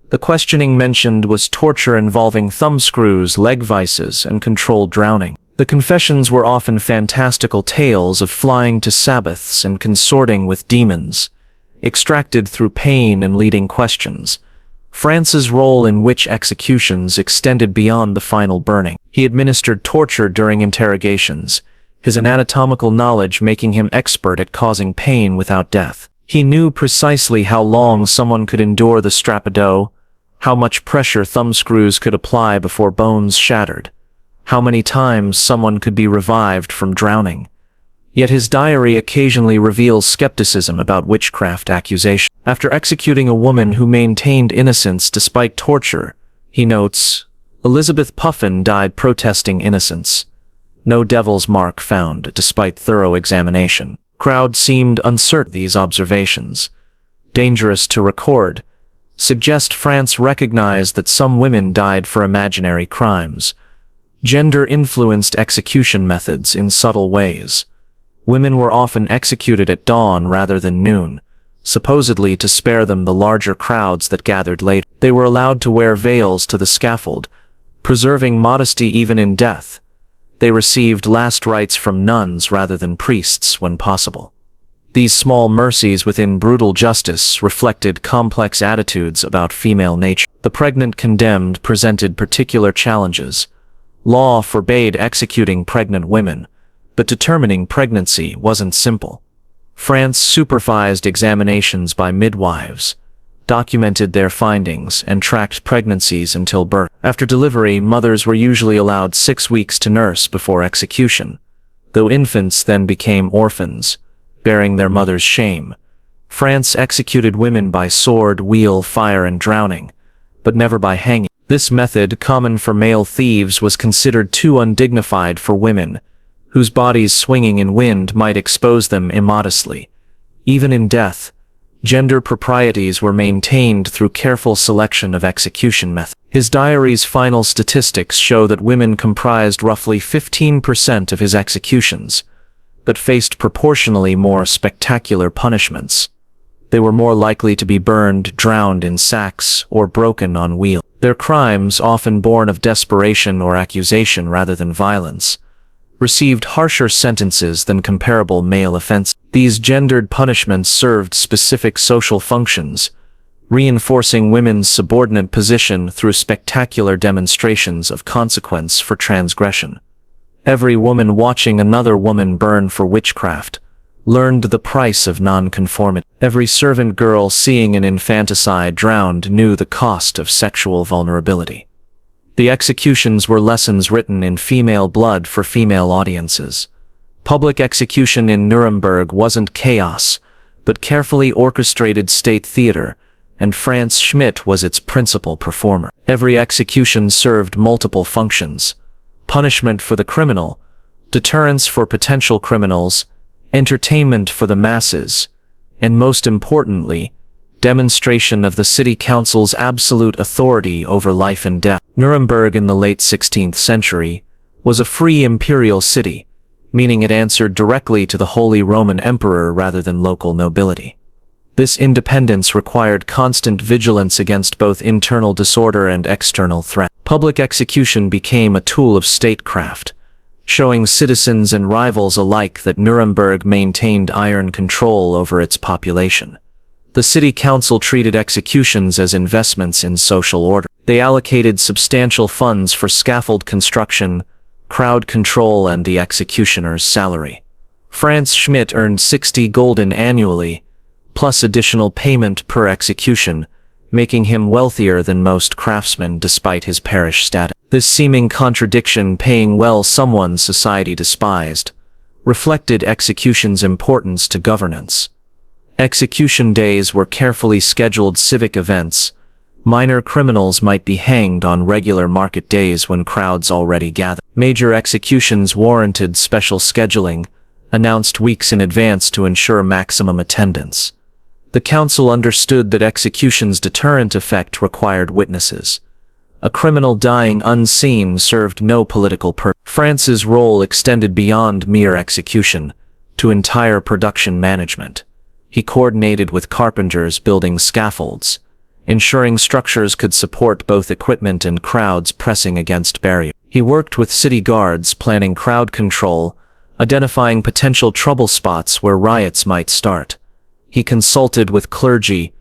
The questioning mentioned was torture involving thumbscrews, leg vices, and controlled drowning. The confessions were often fantastical tales of flying to Sabbaths and consorting with demons, extracted through pain and leading questions. Frantz's role in witch executions extended beyond the final burning. He administered torture during interrogations, his anatomical knowledge making him expert at causing pain without death. He knew precisely how long someone could endure the strappado, how much pressure thumbscrews could apply before bones shattered, how many times someone could be revived from drowning. Yet his diary occasionally reveals skepticism about witchcraft accusations. After executing a woman who maintained innocence despite torture, he notes, Elizabeth Puffin died protesting innocence. No devil's mark found, despite thorough examination. Crowd seemed uncertain. These observations, dangerous to record, suggest Frantz recognized that some women died for imaginary crimes. Gender influenced execution methods in subtle ways. Women were often executed at dawn rather than noon, supposedly to spare them the larger crowds that gathered later. They were allowed to wear veils to the scaffold, preserving modesty even in death. They received last rites from nuns rather than priests when possible. These small mercies within brutal justice reflected complex attitudes about female nature. The pregnant condemned presented particular challenges. Law forbade executing pregnant women, but determining pregnancy wasn't simple. Frantz supervised examinations by midwives, documented their findings, and tracked pregnancies until birth. After delivery, mothers were usually allowed 6 weeks to nurse before execution, though infants then became orphans, bearing their mother's shame. Frantz executed women by sword, wheel, fire, and drowning, but never by hanging. This method, common for male thieves, was considered too undignified for women, whose bodies swinging in wind might expose them immodestly. Even in death, gender proprieties were maintained through careful selection of execution methods. His diary's final statistics show that women comprised roughly 15% of his executions, but faced proportionally more spectacular punishments. They were more likely to be burned, drowned in sacks, or broken on wheels. Their crimes, often born of desperation or accusation rather than violence, received harsher sentences than comparable male offenses. These gendered punishments served specific social functions, reinforcing women's subordinate position through spectacular demonstrations of consequence for transgression. Every woman watching another woman burn for witchcraft learned the price of nonconformity. Every servant girl seeing an infanticide drowned knew the cost of sexual vulnerability. The executions were lessons written in female blood for female audiences. Public execution in Nuremberg wasn't chaos, but carefully orchestrated state theater, and Frantz Schmidt was its principal performer. Every execution served multiple functions: punishment for the criminal, deterrence for potential criminals, entertainment for the masses, and most importantly, demonstration of the city council's absolute authority over life and death. Nuremberg in the late 16th century was a free imperial city, meaning it answered directly to the Holy Roman Emperor rather than local nobility. This independence required constant vigilance against both internal disorder and external threat. Public execution became a tool of statecraft, showing citizens and rivals alike that Nuremberg maintained iron control over its population. The city council treated executions as investments in social order. They allocated substantial funds for scaffold construction, crowd control, and the executioner's salary. Frantz Schmidt earned 60 gulden annually, plus additional payment per execution, making him wealthier than most craftsmen despite his parish status. This seeming contradiction, paying well someone society despised, reflected execution's importance to governance. Execution days were carefully scheduled civic events. Minor criminals might be hanged on regular market days when crowds already gathered. Major executions warranted special scheduling, announced weeks in advance to ensure maximum attendance. The council understood that execution's deterrent effect required witnesses. A criminal dying unseen served no political purpose. Frantz's role extended beyond mere execution to entire production management. He coordinated with carpenters building scaffolds, ensuring structures could support both equipment and crowds pressing against barriers. He worked with city guards planning crowd control, identifying potential trouble spots where riots might start. He consulted with clergy,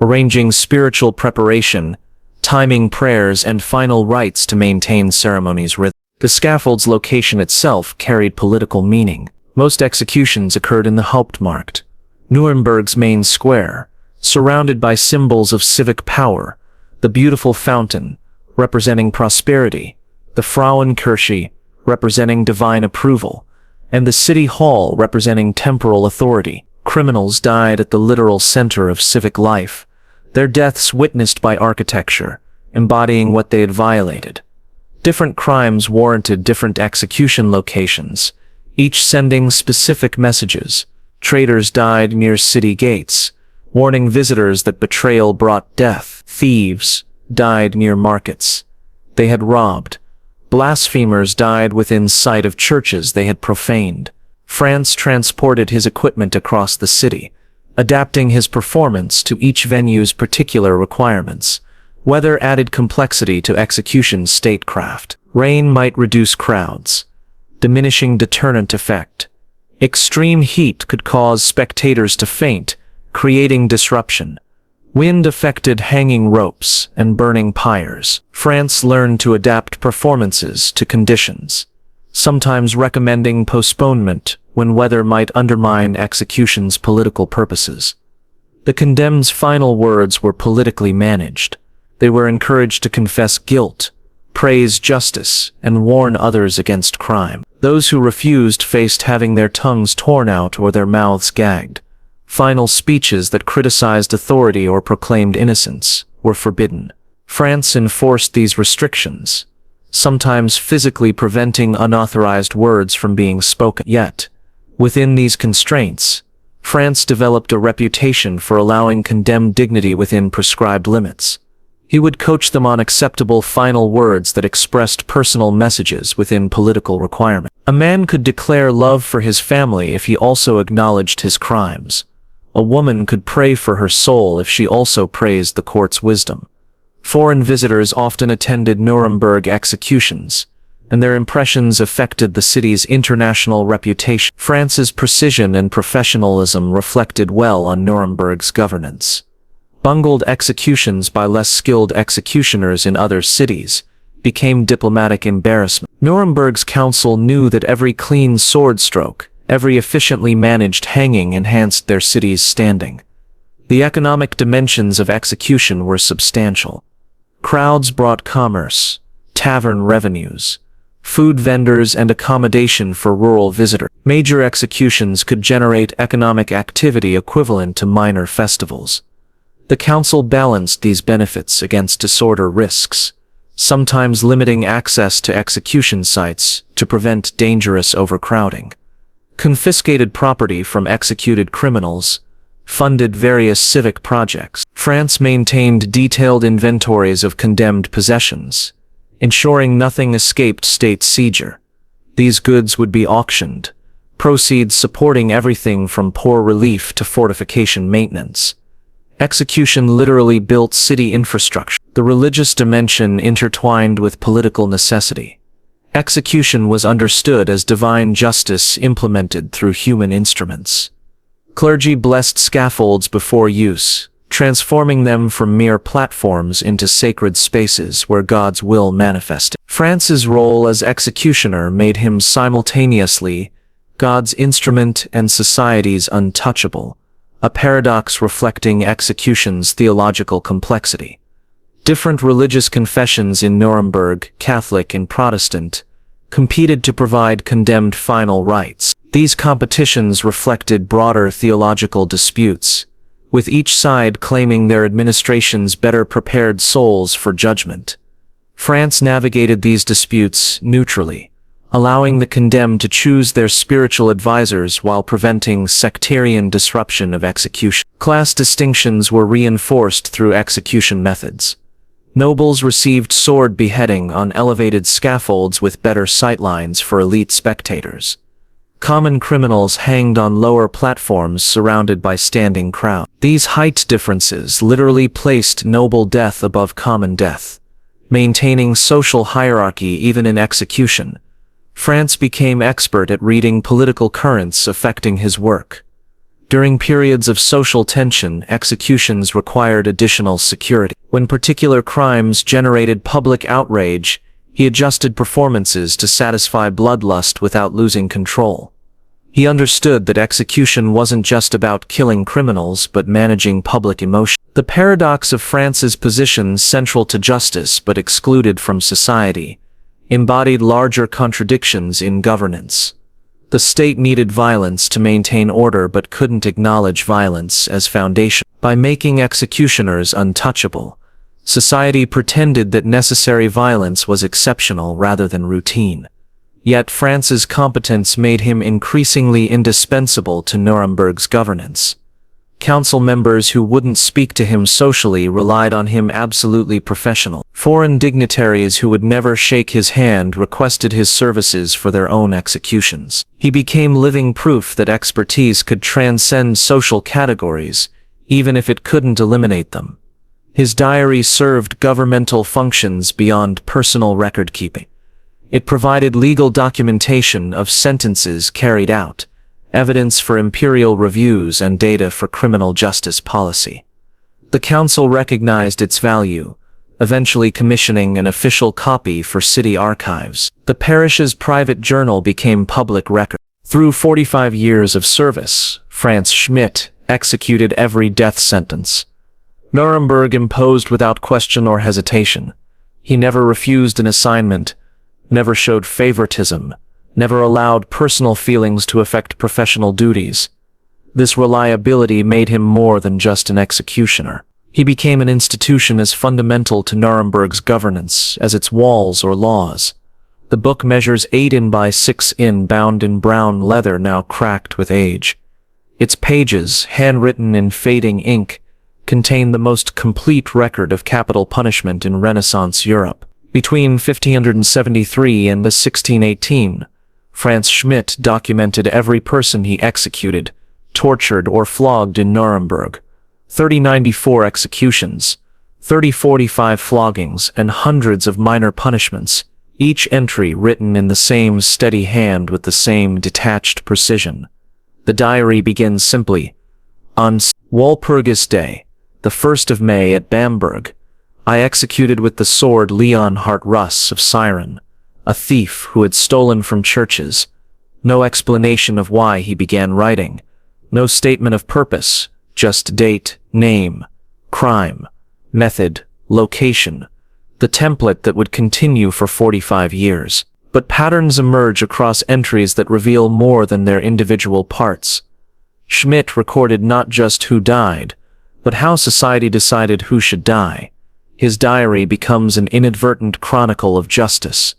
arranging spiritual preparation, timing prayers and final rites to maintain ceremonies' rhythm. The scaffold's location itself carried political meaning. Most executions occurred in the Hauptmarkt, Nuremberg's main square, surrounded by symbols of civic power: the beautiful fountain, representing prosperity, the Frauenkirche, representing divine approval, and the city hall representing temporal authority. Criminals died at the literal center of civic life, their deaths witnessed by architecture, embodying what they had violated. Different crimes warranted different execution locations, each sending specific messages. Traitors died near city gates, warning visitors that betrayal brought death. Thieves died near markets they had robbed. Blasphemers died within sight of churches they had profaned. Frantz transported his equipment across the city, adapting his performance to each venue's particular requirements. Weather added complexity to execution's statecraft. Rain might reduce crowds, diminishing deterrent effect. Extreme heat could cause spectators to faint, creating disruption. Wind affected hanging ropes and burning pyres. Frantz learned to adapt performances to conditions, sometimes recommending postponement when weather might undermine execution's political purposes. The condemned's final words were politically managed. They were encouraged to confess guilt, praise justice, and warn others against crime. Those who refused faced having their tongues torn out or their mouths gagged. Final speeches that criticized authority or proclaimed innocence were forbidden. Frantz enforced these restrictions, sometimes physically preventing unauthorized words from being spoken. Yet, within these constraints, Frantz developed a reputation for allowing condemned dignity within prescribed limits. He would coach them on acceptable final words that expressed personal messages within political requirements. A man could declare love for his family if he also acknowledged his crimes. A woman could pray for her soul if she also praised the court's wisdom. Foreign visitors often attended Nuremberg executions, and their impressions affected the city's international reputation. France's precision and professionalism reflected well on Nuremberg's governance. Bungled executions by less skilled executioners in other cities became diplomatic embarrassment. Nuremberg's council knew that every clean sword stroke, every efficiently managed hanging enhanced their city's standing. The economic dimensions of execution were substantial. Crowds brought commerce, tavern revenues, food vendors, and accommodation for rural visitors. Major executions could generate economic activity equivalent to minor festivals. The council balanced these benefits against disorder risks, sometimes limiting access to execution sites to prevent dangerous overcrowding. Confiscated property from executed criminals funded various civic projects. France maintained detailed inventories of condemned possessions, ensuring nothing escaped state seizure. These goods would be auctioned, proceeds supporting everything from poor relief to fortification maintenance. Execution literally built city infrastructure. The religious dimension intertwined with political necessity. Execution was understood as divine justice implemented through human instruments. Clergy blessed scaffolds before use, transforming them from mere platforms into sacred spaces where God's will manifested. France's role as executioner made him simultaneously God's instrument and society's untouchable, a paradox reflecting execution's theological complexity. Different religious confessions in Nuremberg, Catholic and Protestant, competed to provide condemned final rites. These competitions reflected broader theological disputes, with each side claiming their administration's better prepared souls for judgment. France navigated these disputes neutrally, allowing the condemned to choose their spiritual advisors while preventing sectarian disruption of execution. Class distinctions were reinforced through execution methods. Nobles received sword beheading on elevated scaffolds with better sightlines for elite spectators. Common criminals hanged on lower platforms surrounded by standing crowds. These height differences literally placed noble death above common death, maintaining social hierarchy even in execution. France became expert at reading political currents affecting his work. During periods of social tension, executions required additional security. When particular crimes generated public outrage, he adjusted performances to satisfy bloodlust without losing control. He understood that execution wasn't just about killing criminals but managing public emotion. The paradox of France's position central to justice but excluded from society embodied larger contradictions in governance. The state needed violence to maintain order but couldn't acknowledge violence as foundation. By making executioners untouchable, society pretended that necessary violence was exceptional rather than routine. Yet France's competence made him increasingly indispensable to Nuremberg's governance. Council members who wouldn't speak to him socially relied on him absolutely professional. Foreign dignitaries who would never shake his hand requested his services for their own executions. He became living proof that expertise could transcend social categories, even if it couldn't eliminate them. His diary served governmental functions beyond personal record-keeping. It provided legal documentation of sentences carried out, evidence for imperial reviews, and data for criminal justice policy. The council recognized its value, eventually commissioning an official copy for city archives. The parish's private journal became public record. Through 45 years of service, Frantz Schmidt executed every death sentence. Nuremberg imposed without question or hesitation. He never refused an assignment, never showed favoritism, never allowed personal feelings to affect professional duties. This reliability made him more than just an executioner. He became an institution as fundamental to Nuremberg's governance as its walls or laws. The book measures 8 in by 6 in, bound in brown leather now cracked with age. Its pages, handwritten in fading ink, contain the most complete record of capital punishment in Renaissance Europe. Between 1573 and 1618, Frantz Schmidt documented every person he executed, tortured, or flogged in Nuremberg. 3094 executions, 3045 floggings, and hundreds of minor punishments, each entry written in the same steady hand with the same detached precision. The diary begins simply, "On Walpurgis Day, the 1st of May at Bamberg, I executed with the sword Leonhard Russ of Siren, a thief who had stolen from churches." No explanation of why he began writing. No statement of purpose, just date, name, crime, method, location. The template that would continue for 45 years. But patterns emerge across entries that reveal more than their individual parts. Schmidt recorded not just who died, but how society decided who should die. His diary becomes an inadvertent chronicle of justice,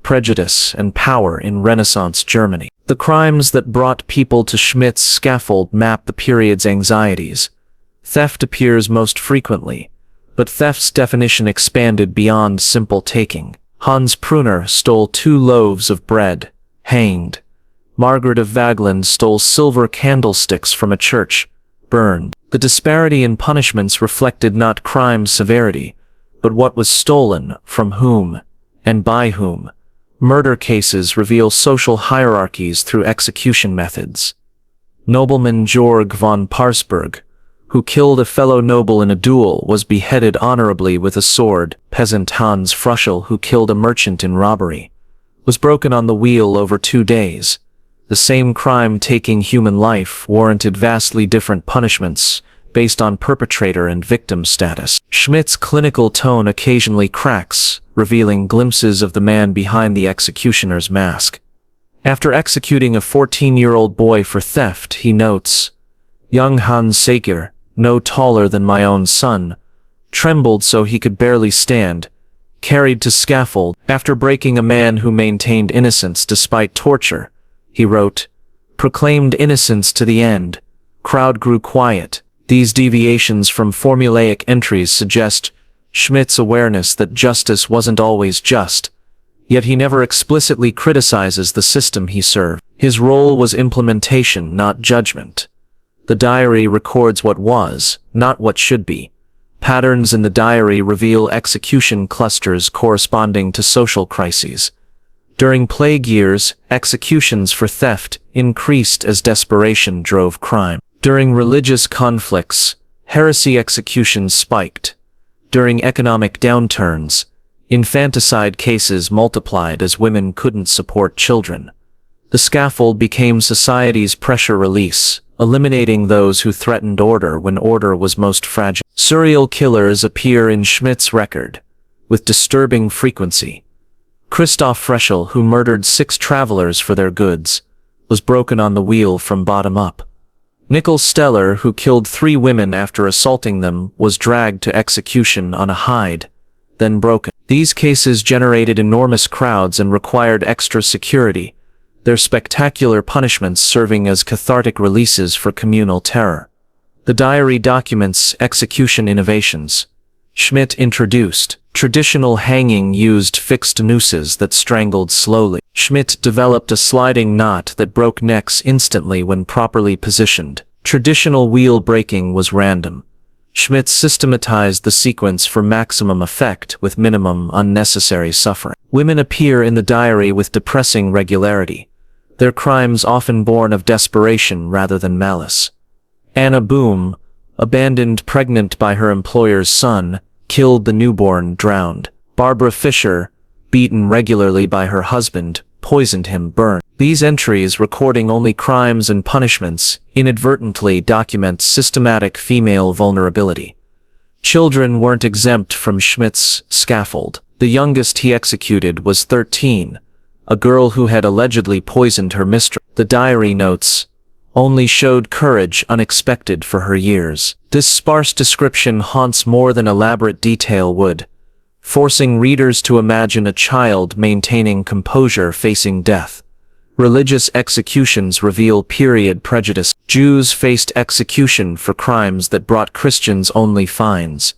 prejudice, and power in Renaissance Germany. The crimes that brought people to Schmidt's scaffold map the period's anxieties. Theft appears most frequently, but theft's definition expanded beyond simple taking. Hans Pruner stole 2 loaves of bread, hanged. Margaret of Vagland stole silver candlesticks from a church, burned. The disparity in punishments reflected not crime's severity, but what was stolen, from whom, and by whom. Murder cases reveal social hierarchies through execution methods. Nobleman Georg von Parsberg, who killed a fellow noble in a duel, was beheaded honorably with a sword. Peasant Hans Fruschel, who killed a merchant in robbery, was broken on the wheel over 2 days. The same crime taking human life warranted vastly different punishments based on perpetrator and victim status. Schmidt's clinical tone occasionally cracks, revealing glimpses of the man behind the executioner's mask. After executing a 14-year-old boy for theft, he notes, "Young Hans Sager, no taller than my own son, trembled so he could barely stand, carried to scaffold." After breaking a man who maintained innocence despite torture, he wrote, "Proclaimed innocence to the end. Crowd grew quiet." These deviations from formulaic entries suggest Schmidt's awareness that justice wasn't always just, yet he never explicitly criticizes the system he served. His role was implementation, not judgment. The diary records what was, not what should be. Patterns in the diary reveal execution clusters corresponding to social crises. During plague years, executions for theft increased as desperation drove crime. During religious conflicts, heresy executions spiked. During economic downturns, infanticide cases multiplied as women couldn't support children. The scaffold became society's pressure release, eliminating those who threatened order when order was most fragile. Serial killers appear in Schmidt's record, with disturbing frequency. Christoph Freschel, who murdered 6 travelers for their goods, was broken on the wheel from bottom up. Nickel Steller, who killed 3 women after assaulting them, was dragged to execution on a hide, then broken. These cases generated enormous crowds and required extra security, their spectacular punishments serving as cathartic releases for communal terror. The diary documents execution innovations. Schmidt introduced traditional hanging used fixed nooses that strangled slowly. Schmidt developed a sliding knot that broke necks instantly when properly positioned. Traditional wheel breaking was random. Schmidt systematized the sequence for maximum effect with minimum unnecessary suffering. Women appear in the diary with depressing regularity, their crimes often born of desperation rather than malice. Anna Boom, abandoned pregnant by her employer's son, killed the newborn, drowned. Barbara Fisher, beaten regularly by her husband, poisoned him, burned. These entries, recording only crimes and punishments, inadvertently document systematic female vulnerability. Children weren't exempt from Schmidt's scaffold. The youngest he executed was 13, a girl who had allegedly poisoned her mistress. The diary notes, "Only showed courage unexpected for her years." This sparse description haunts more than elaborate detail would, forcing readers to imagine a child maintaining composure facing death. Religious executions reveal period prejudice. Jews faced execution for crimes that brought Christians only fines.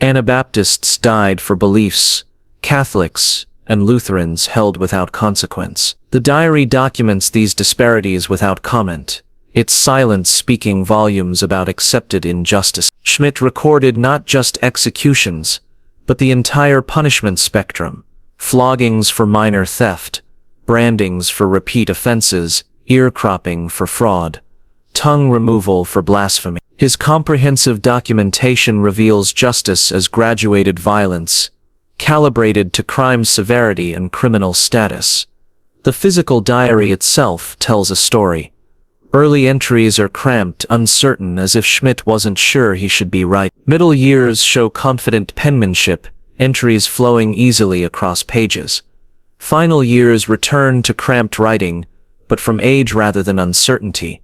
Anabaptists died for beliefs. Catholics and Lutherans held without consequence. The diary documents these disparities without comment, its silence speaking volumes about accepted injustice. Schmidt recorded not just executions, but the entire punishment spectrum, floggings for minor theft, brandings for repeat offenses, ear cropping for fraud, tongue removal for blasphemy. His comprehensive documentation reveals justice as graduated violence, calibrated to crime severity and criminal status. The physical diary itself tells a story. Early entries are cramped, uncertain, as if Schmidt wasn't sure he should be right. Middle years show confident penmanship, entries flowing easily across pages. Final years return to cramped writing, but from age rather than uncertainty.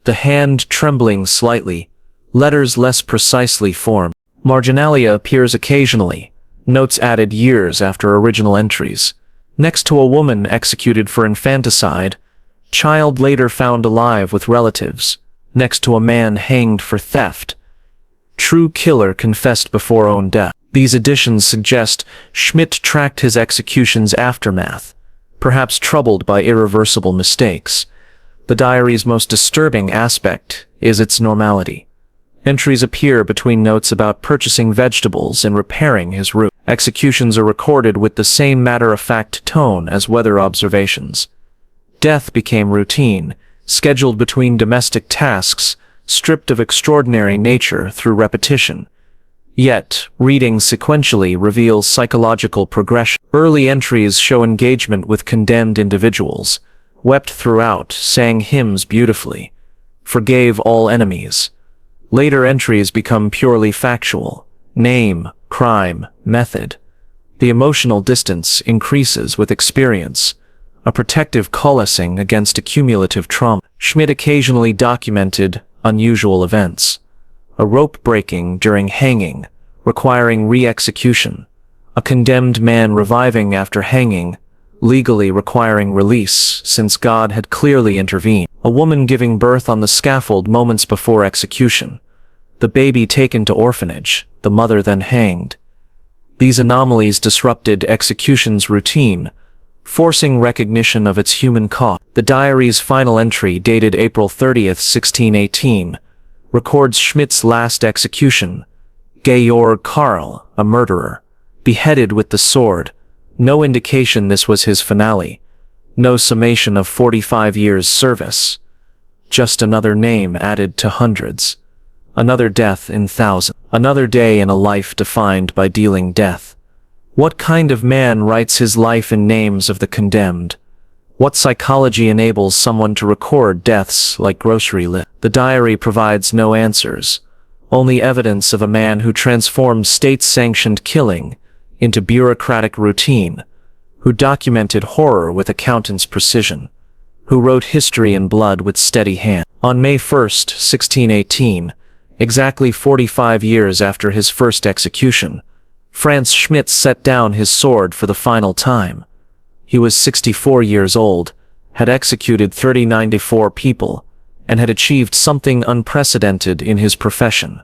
The hand trembling slightly, letters less precisely formed. Marginalia appears occasionally, notes added years after original entries. Next to a woman executed for infanticide, child later found alive with relatives. Next to a man hanged for theft, true killer confessed before own death. These additions suggest Schmidt tracked his execution's aftermath, perhaps troubled by irreversible mistakes. The diary's most disturbing aspect is its normality. Entries appear between notes about purchasing vegetables and repairing his roof. Executions are recorded with the same matter-of-fact tone as weather observations. Death became routine, scheduled between domestic tasks, stripped of extraordinary nature through repetition. Yet, reading sequentially reveals psychological progression. Early entries show engagement with condemned individuals, wept throughout, sang hymns beautifully, forgave all enemies. Later entries become purely factual: name, crime, method. The emotional distance increases with experience, a protective coalescing against accumulative trauma. Schmidt occasionally documented unusual events: a rope breaking during hanging, requiring re-execution; a condemned man reviving after hanging, legally requiring release since God had clearly intervened; a woman giving birth on the scaffold moments before execution; the baby taken to orphanage, the mother then hanged. These anomalies disrupted execution's routine, forcing recognition of its human cost. The diary's final entry, dated April 30th, 1618, records Schmidt's last execution: Georg Karl, a murderer, beheaded with the sword. No indication this was his finale. No summation of 45 years' service. Just another name added to hundreds. Another death in thousands. Another day in a life defined by dealing death. What kind of man writes his life in names of the condemned? What psychology enables someone to record deaths like grocery lists? The diary provides no answers, only evidence of a man who transformed state-sanctioned killing into bureaucratic routine, who documented horror with accountant's precision, who wrote history in blood with steady hand. On May 1st, 1618, exactly 45 years after his first execution, Frantz Schmidt set down his sword for the final time. He was 64 years old, had executed 394 people, and had achieved something unprecedented in his profession: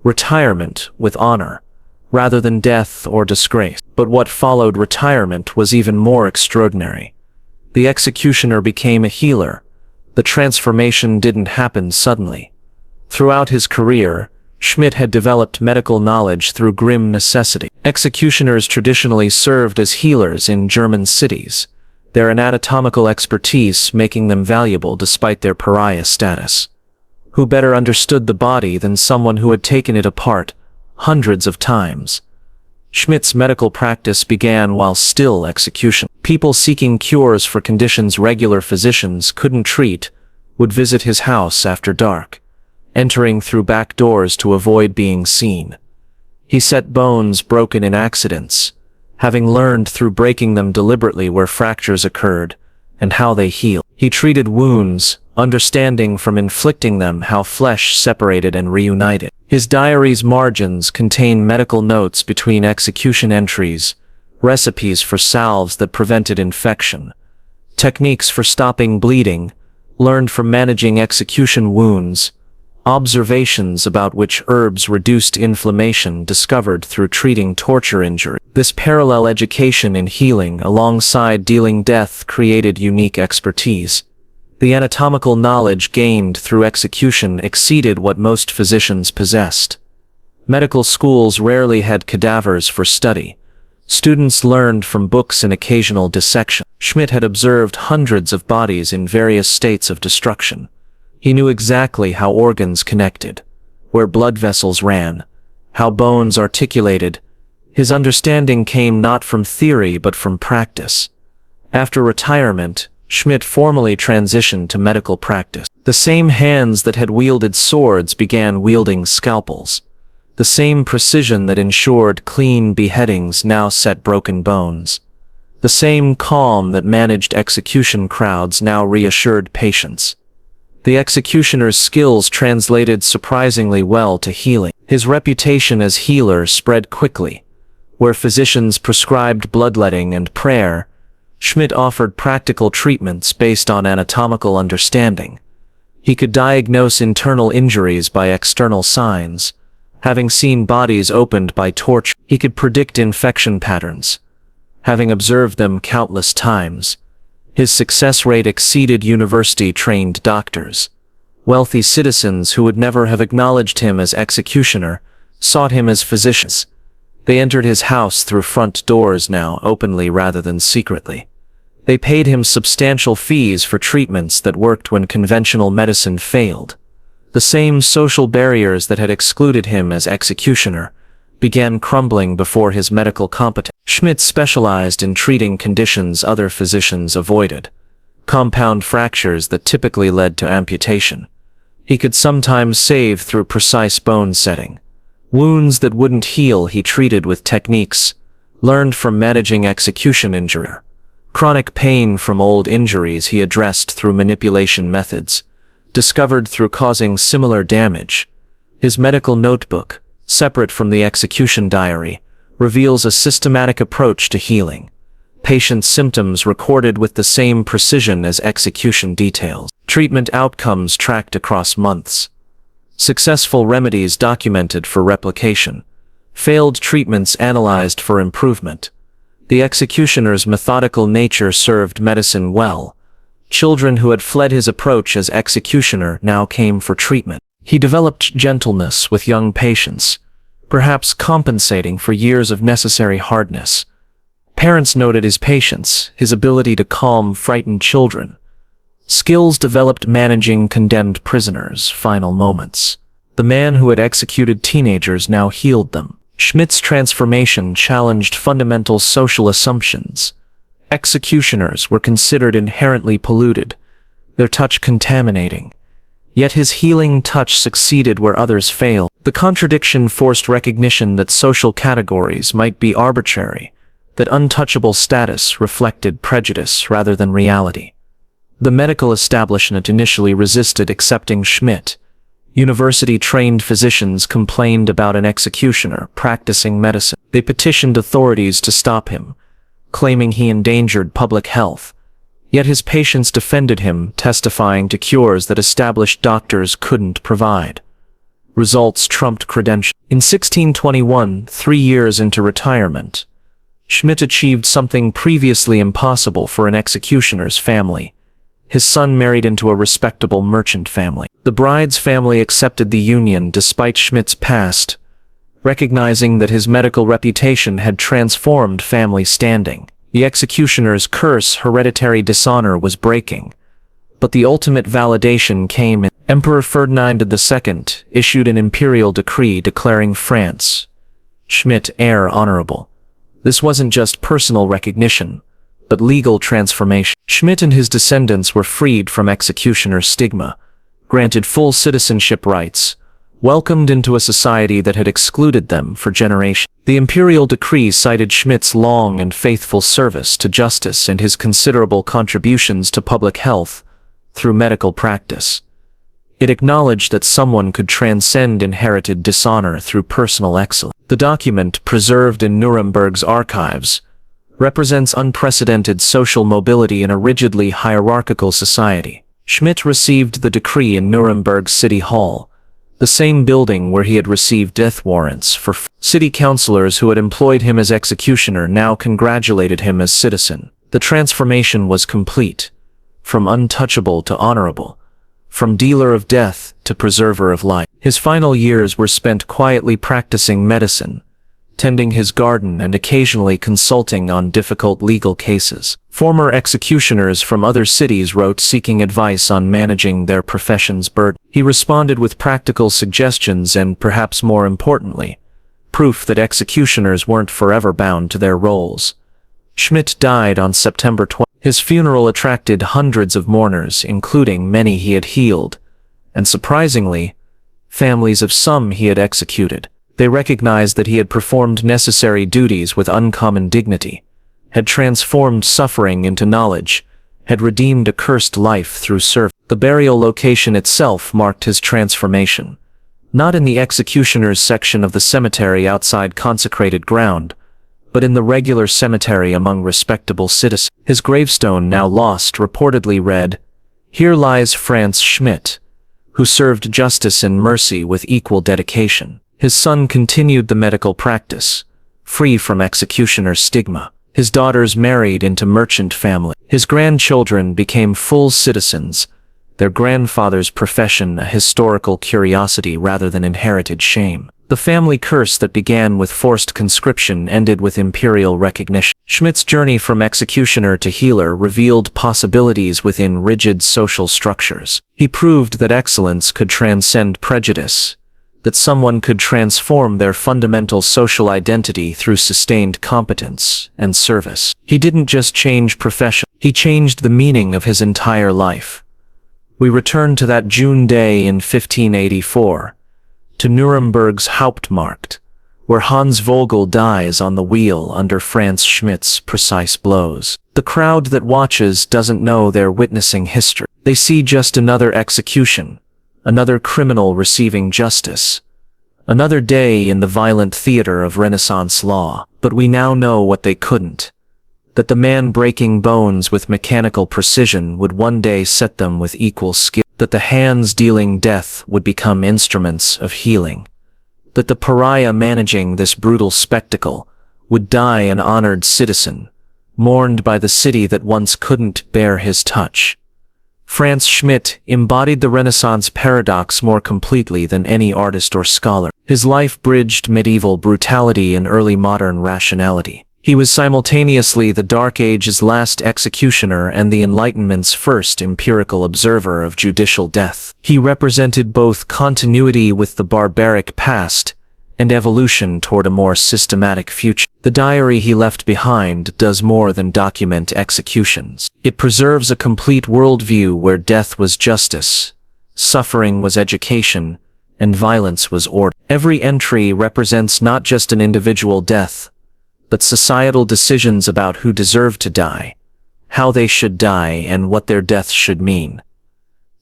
retirement with honor, rather than death or disgrace. But what followed retirement was even more extraordinary. The executioner became a healer. The transformation didn't happen suddenly. Throughout his career, Schmidt had developed medical knowledge through grim necessity. Executioners traditionally served as healers in German cities, their anatomical expertise making them valuable despite their pariah status. Who better understood the body than someone who had taken it apart hundreds of times? Schmidt's medical practice began while still execution. People seeking cures for conditions regular physicians couldn't treat would visit his house after dark, entering through back doors to avoid being seen. He set bones broken in accidents, having learned through breaking them deliberately where fractures occurred and how they healed. He treated wounds, understanding from inflicting them how flesh separated and reunited. His diary's margins contain medical notes between execution entries, recipes for salves that prevented infection, techniques for stopping bleeding, learned from managing execution wounds, observations about which herbs reduced inflammation discovered through treating torture injury. This parallel education in healing alongside dealing death created unique expertise. The anatomical knowledge gained through execution exceeded what most physicians possessed. Medical schools rarely had cadavers for study, Students learned from books and occasional dissection. Schmidt had observed hundreds of bodies in various states of destruction. He knew exactly how organs connected, where blood vessels ran, how bones articulated. His understanding came not from theory but from practice. After retirement, Schmidt formally transitioned to medical practice. The same hands that had wielded swords began wielding scalpels. The same precision that ensured clean beheadings now set broken bones. The same calm that managed execution crowds now reassured patients. The executioner's skills translated surprisingly well to healing. His reputation as healer spread quickly. Where physicians prescribed bloodletting and prayer, Schmidt offered practical treatments based on anatomical understanding. He could diagnose internal injuries by external signs. Having seen bodies opened by torture, he could predict infection patterns. Having observed them countless times, his success rate exceeded university-trained doctors. Wealthy citizens who would never have acknowledged him as executioner sought him as physicians. They entered his house through front doors now, openly rather than secretly. They paid him substantial fees for treatments that worked when conventional medicine failed. The same social barriers that had excluded him as executioner began crumbling before his medical competence. Schmidt specialized in treating conditions other physicians avoided, compound fractures that typically led to amputation. He could sometimes save through precise bone setting. Wounds that wouldn't heal he treated with techniques learned from managing execution injury. Chronic pain from old injuries he addressed through manipulation methods, discovered through causing similar damage. His medical notebook, separate from the execution diary, reveals a systematic approach to healing. Patient symptoms recorded with the same precision as execution details. Treatment outcomes tracked across months. Successful remedies documented for replication. Failed treatments analyzed for improvement. The executioner's methodical nature served medicine well. Children who had fled his approach as executioner now came for treatment. He developed gentleness with young patients, perhaps compensating for years of necessary hardness. Parents noted his patience, his ability to calm frightened children. Skills developed managing condemned prisoners' final moments. The man who had executed teenagers now healed them. Schmidt's transformation challenged fundamental social assumptions. Executioners were considered inherently polluted, their touch contaminating. Yet his healing touch succeeded where others failed. The contradiction forced recognition that social categories might be arbitrary, that untouchable status reflected prejudice rather than reality. The medical establishment initially resisted accepting Schmidt. University-trained physicians complained about an executioner practicing medicine. They petitioned authorities to stop him, claiming he endangered public health. Yet his patients defended him, testifying to cures that established doctors couldn't provide. Results trumped credentials. In 1621, 3 years into retirement, Schmidt achieved something previously impossible for an executioner's family. His son married into a respectable merchant family. The bride's family accepted the union despite Schmidt's past, recognizing that his medical reputation had transformed family standing. The executioner's curse, hereditary dishonor, was breaking. But the ultimate validation came in. Emperor Ferdinand II issued an imperial decree declaring Frantz, Schmidt, heir honorable. This wasn't just personal recognition, but legal transformation. Schmidt and his descendants were freed from executioner stigma, granted full citizenship rights, welcomed into a society that had excluded them for generations. The imperial decree cited Schmidt's long and faithful service to justice and his considerable contributions to public health through medical practice. It acknowledged that someone could transcend inherited dishonor through personal excellence. The document, preserved in Nuremberg's archives, represents unprecedented social mobility in a rigidly hierarchical society. Schmidt received the decree in Nuremberg City Hall, the same building where he had received death warrants for city councilors who had employed him as executioner now congratulated him as citizen. The transformation was complete, from untouchable to honorable, from dealer of death to preserver of life. His final years were spent quietly practicing medicine, tending his garden and occasionally consulting on difficult legal cases. Former executioners from other cities wrote seeking advice on managing their profession's burden. He responded with practical suggestions and, perhaps more importantly, proof that executioners weren't forever bound to their roles. Schmidt died on September 20. His funeral attracted hundreds of mourners, including many he had healed, and surprisingly, families of some he had executed. They recognized that he had performed necessary duties with uncommon dignity, had transformed suffering into knowledge, had redeemed a cursed life through service. The burial location itself marked his transformation, not in the executioner's section of the cemetery outside consecrated ground, but in the regular cemetery among respectable citizens. His gravestone, now lost, reportedly read, "Here lies Frantz Schmidt, who served justice and mercy with equal dedication." His son continued the medical practice, free from executioner stigma. His daughters married into merchant family. His grandchildren became full citizens, their grandfather's profession a historical curiosity rather than inherited shame. The family curse that began with forced conscription ended with imperial recognition. Schmidt's journey from executioner to healer revealed possibilities within rigid social structures. He proved that excellence could transcend prejudice, that someone could transform their fundamental social identity through sustained competence and service. He didn't just change profession, he changed the meaning of his entire life. We return to that June day in 1584, to Nuremberg's Hauptmarkt, where Hans Vogel dies on the wheel under Franz Schmidt's precise blows. The crowd that watches doesn't know they're witnessing history. They see just another execution, another criminal receiving justice, another day in the violent theater of Renaissance law. But we now know what they couldn't, that the man breaking bones with mechanical precision would one day set them with equal skill, that the hands dealing death would become instruments of healing, that the pariah managing this brutal spectacle would die an honored citizen, mourned by the city that once couldn't bear his touch. Franz Schmidt embodied the Renaissance paradox more completely than any artist or scholar. His life bridged medieval brutality and early modern rationality. He was simultaneously the Dark Age's last executioner and the Enlightenment's first empirical observer of judicial death. He represented both continuity with the barbaric past and evolution toward a more systematic future. The diary he left behind does more than document executions. It preserves a complete worldview where death was justice, suffering was education, and violence was order. Every entry represents not just an individual death, but societal decisions about who deserved to die, how they should die, and what their death should mean.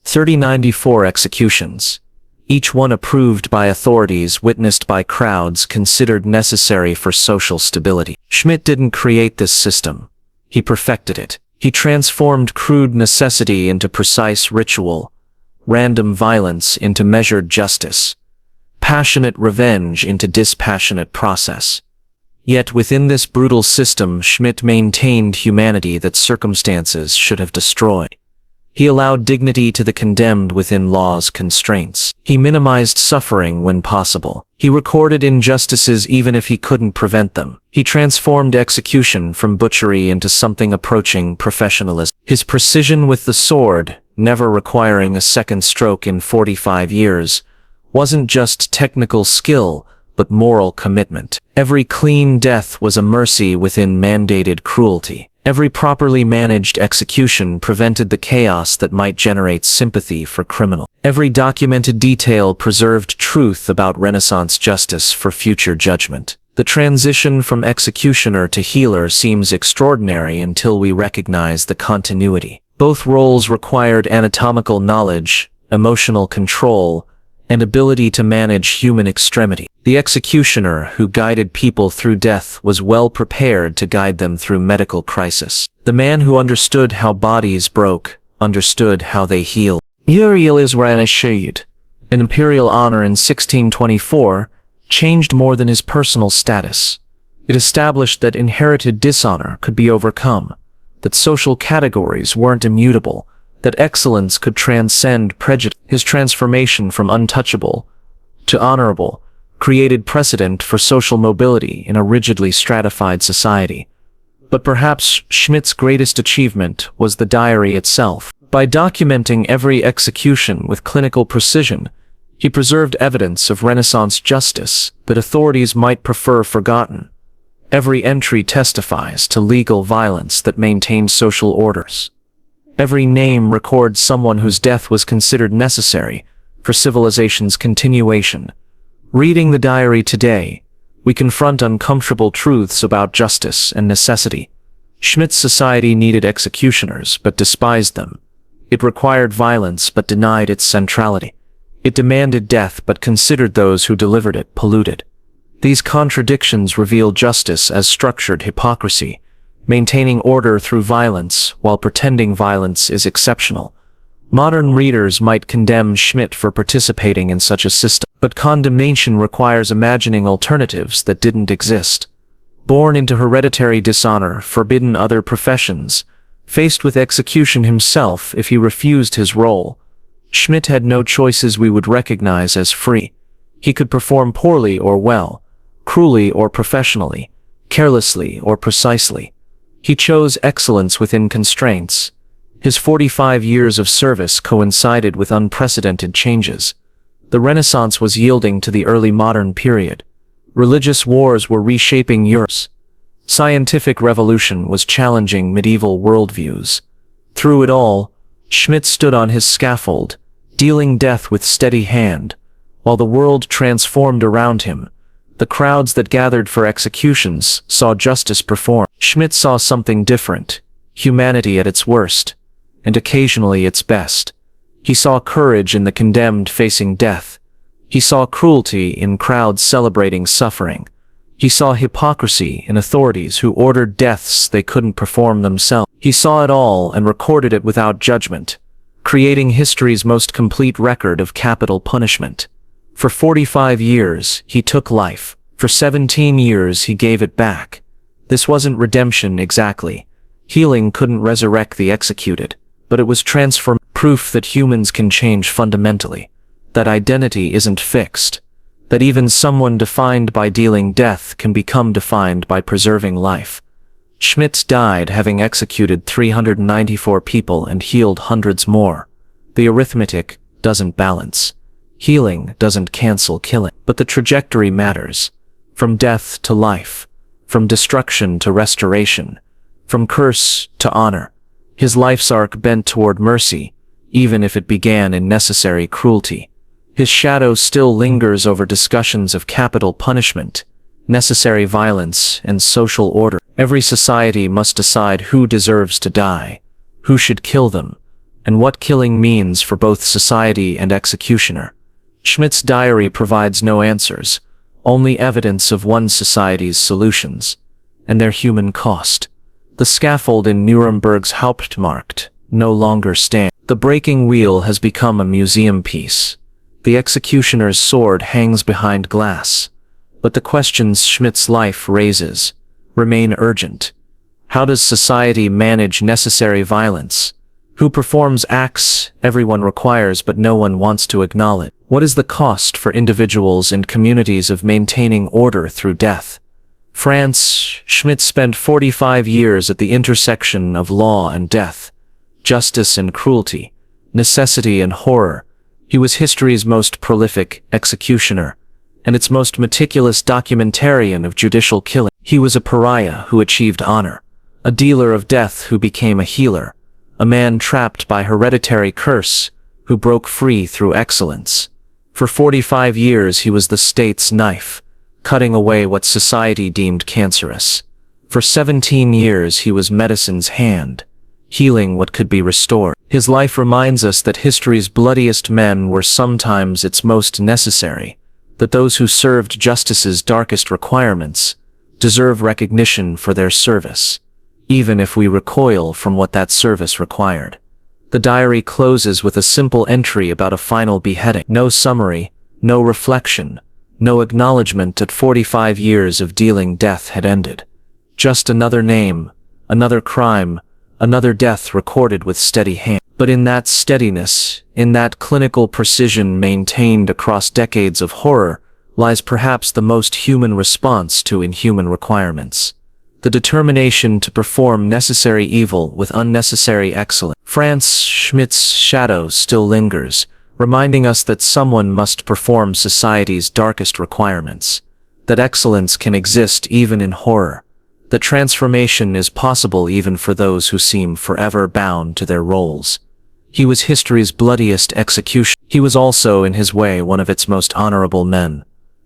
94 executions, each one approved by authorities, witnessed by crowds, considered necessary for social stability. Schmidt didn't create this system. He perfected it. He transformed crude necessity into precise ritual, random violence into measured justice, passionate revenge into dispassionate process. Yet within this brutal system, Schmidt maintained humanity that circumstances should have destroyed. He allowed dignity to the condemned within law's constraints. He minimized suffering when possible. He recorded injustices even if he couldn't prevent them. He transformed execution from butchery into something approaching professionalism. His precision with the sword, never requiring a second stroke in 45 years, wasn't just technical skill, but moral commitment. Every clean death was a mercy within mandated cruelty. Every properly managed execution prevented the chaos that might generate sympathy for criminals. Every documented detail preserved truth about Renaissance justice for future judgment. The transition from executioner to healer seems extraordinary until we recognize the continuity. Both roles required anatomical knowledge, emotional control, and ability to manage human extremity. The executioner who guided people through death was well prepared to guide them through medical crisis. The man who understood how bodies broke, understood how they healed. Uriel Israel an imperial honor in 1624, changed more than his personal status. It established that inherited dishonor could be overcome, that social categories weren't immutable, that excellence could transcend prejudice. His transformation from untouchable to honorable created precedent for social mobility in a rigidly stratified society. But perhaps Schmidt's greatest achievement was the diary itself. By documenting every execution with clinical precision, he preserved evidence of Renaissance justice that authorities might prefer forgotten. Every entry testifies to legal violence that maintained social orders. Every name records someone whose death was considered necessary for civilization's continuation. Reading the diary today, we confront uncomfortable truths about justice and necessity. Schmidt's society needed executioners but despised them. It required violence but denied its centrality. It demanded death but considered those who delivered it polluted. These contradictions reveal justice as structured hypocrisy, maintaining order through violence while pretending violence is exceptional. Modern readers might condemn Schmidt for participating in such a system, but condemnation requires imagining alternatives that didn't exist. Born into hereditary dishonor, forbidden other professions, faced with execution himself if he refused his role, Schmidt had no choices we would recognize as free. He could perform poorly or well, cruelly or professionally, carelessly or precisely. He chose excellence within constraints. His 45 years of service coincided with unprecedented changes. The Renaissance was yielding to the early modern period. Religious wars were reshaping Europe. Scientific revolution was challenging medieval worldviews. Through it all, Schmidt stood on his scaffold, dealing death with steady hand. While the world transformed around him, the crowds that gathered for executions saw justice performed. Schmidt saw something different, humanity at its worst, and occasionally its best. He saw courage in the condemned facing death. He saw cruelty in crowds celebrating suffering. He saw hypocrisy in authorities who ordered deaths they couldn't perform themselves. He saw it all and recorded it without judgment, creating history's most complete record of capital punishment. For 45 years, he took life. For 17 years, he gave it back. This wasn't redemption exactly. Healing couldn't resurrect the executed, but it was transform, proof that humans can change fundamentally, that identity isn't fixed, that even someone defined by dealing death can become defined by preserving life. Schmidt died having executed 394 people and healed hundreds more. The arithmetic doesn't balance. Healing doesn't cancel killing, but the trajectory matters. From death to life, from destruction to restoration, from curse to honor. His life's arc bent toward mercy, even if it began in necessary cruelty. His shadow still lingers over discussions of capital punishment, necessary violence, and social order. Every society must decide who deserves to die, who should kill them, and what killing means for both society and executioner. Schmidt's diary provides no answers, only evidence of one society's solutions, and their human cost. The scaffold in Nuremberg's Hauptmarkt no longer stands. The breaking wheel has become a museum piece. The executioner's sword hangs behind glass. But the questions Schmidt's life raises remain urgent. How does society manage necessary violence? Who performs acts everyone requires but no one wants to acknowledge? What is the cost for individuals and communities of maintaining order through death? Frantz. Schmidt spent 45 years at the intersection of law and death, justice and cruelty, necessity and horror. He was history's most prolific executioner, and its most meticulous documentarian of judicial killing. He was a pariah who achieved honor, a dealer of death who became a healer, a man trapped by hereditary curse who broke free through excellence. For 45 years he was the state's knife, cutting away what society deemed cancerous. For 17 years he was medicine's hand, healing what could be restored. His life reminds us that history's bloodiest men were sometimes its most necessary, that those who served justice's darkest requirements deserve recognition for their service, even if we recoil from what that service required. The diary closes with a simple entry about a final beheading. No summary, no reflection, no acknowledgement that 45 years of dealing death had ended. Just another name, another crime, another death recorded with steady hand. But in that steadiness, in that clinical precision maintained across decades of horror, lies perhaps the most human response to inhuman requirements. The determination to perform necessary evil with unnecessary excellence. Frantz Schmidt's shadow still lingers, reminding us that someone must perform society's darkest requirements, that excellence can exist even in horror, that transformation is possible even for those who seem forever bound to their roles. He was history's bloodiest executioner. He was also, in his way, one of its most honorable men.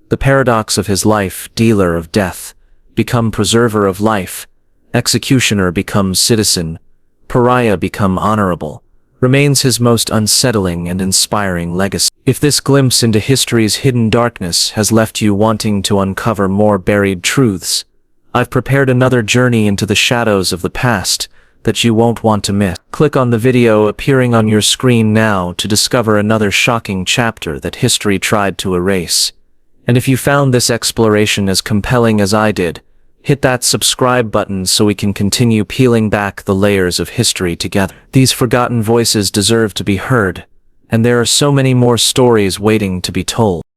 The paradox of his life, dealer of death, become preserver of life, executioner becomes citizen, pariah become honorable, remains his most unsettling and inspiring legacy. If this glimpse into history's hidden darkness has left you wanting to uncover more buried truths, I've prepared another journey into the shadows of the past that you won't want to miss. Click on the video appearing on your screen now to discover another shocking chapter that history tried to erase. And if you found this exploration as compelling as I did, hit that subscribe button so we can continue peeling back the layers of history together. These forgotten voices deserve to be heard, and there are so many more stories waiting to be told.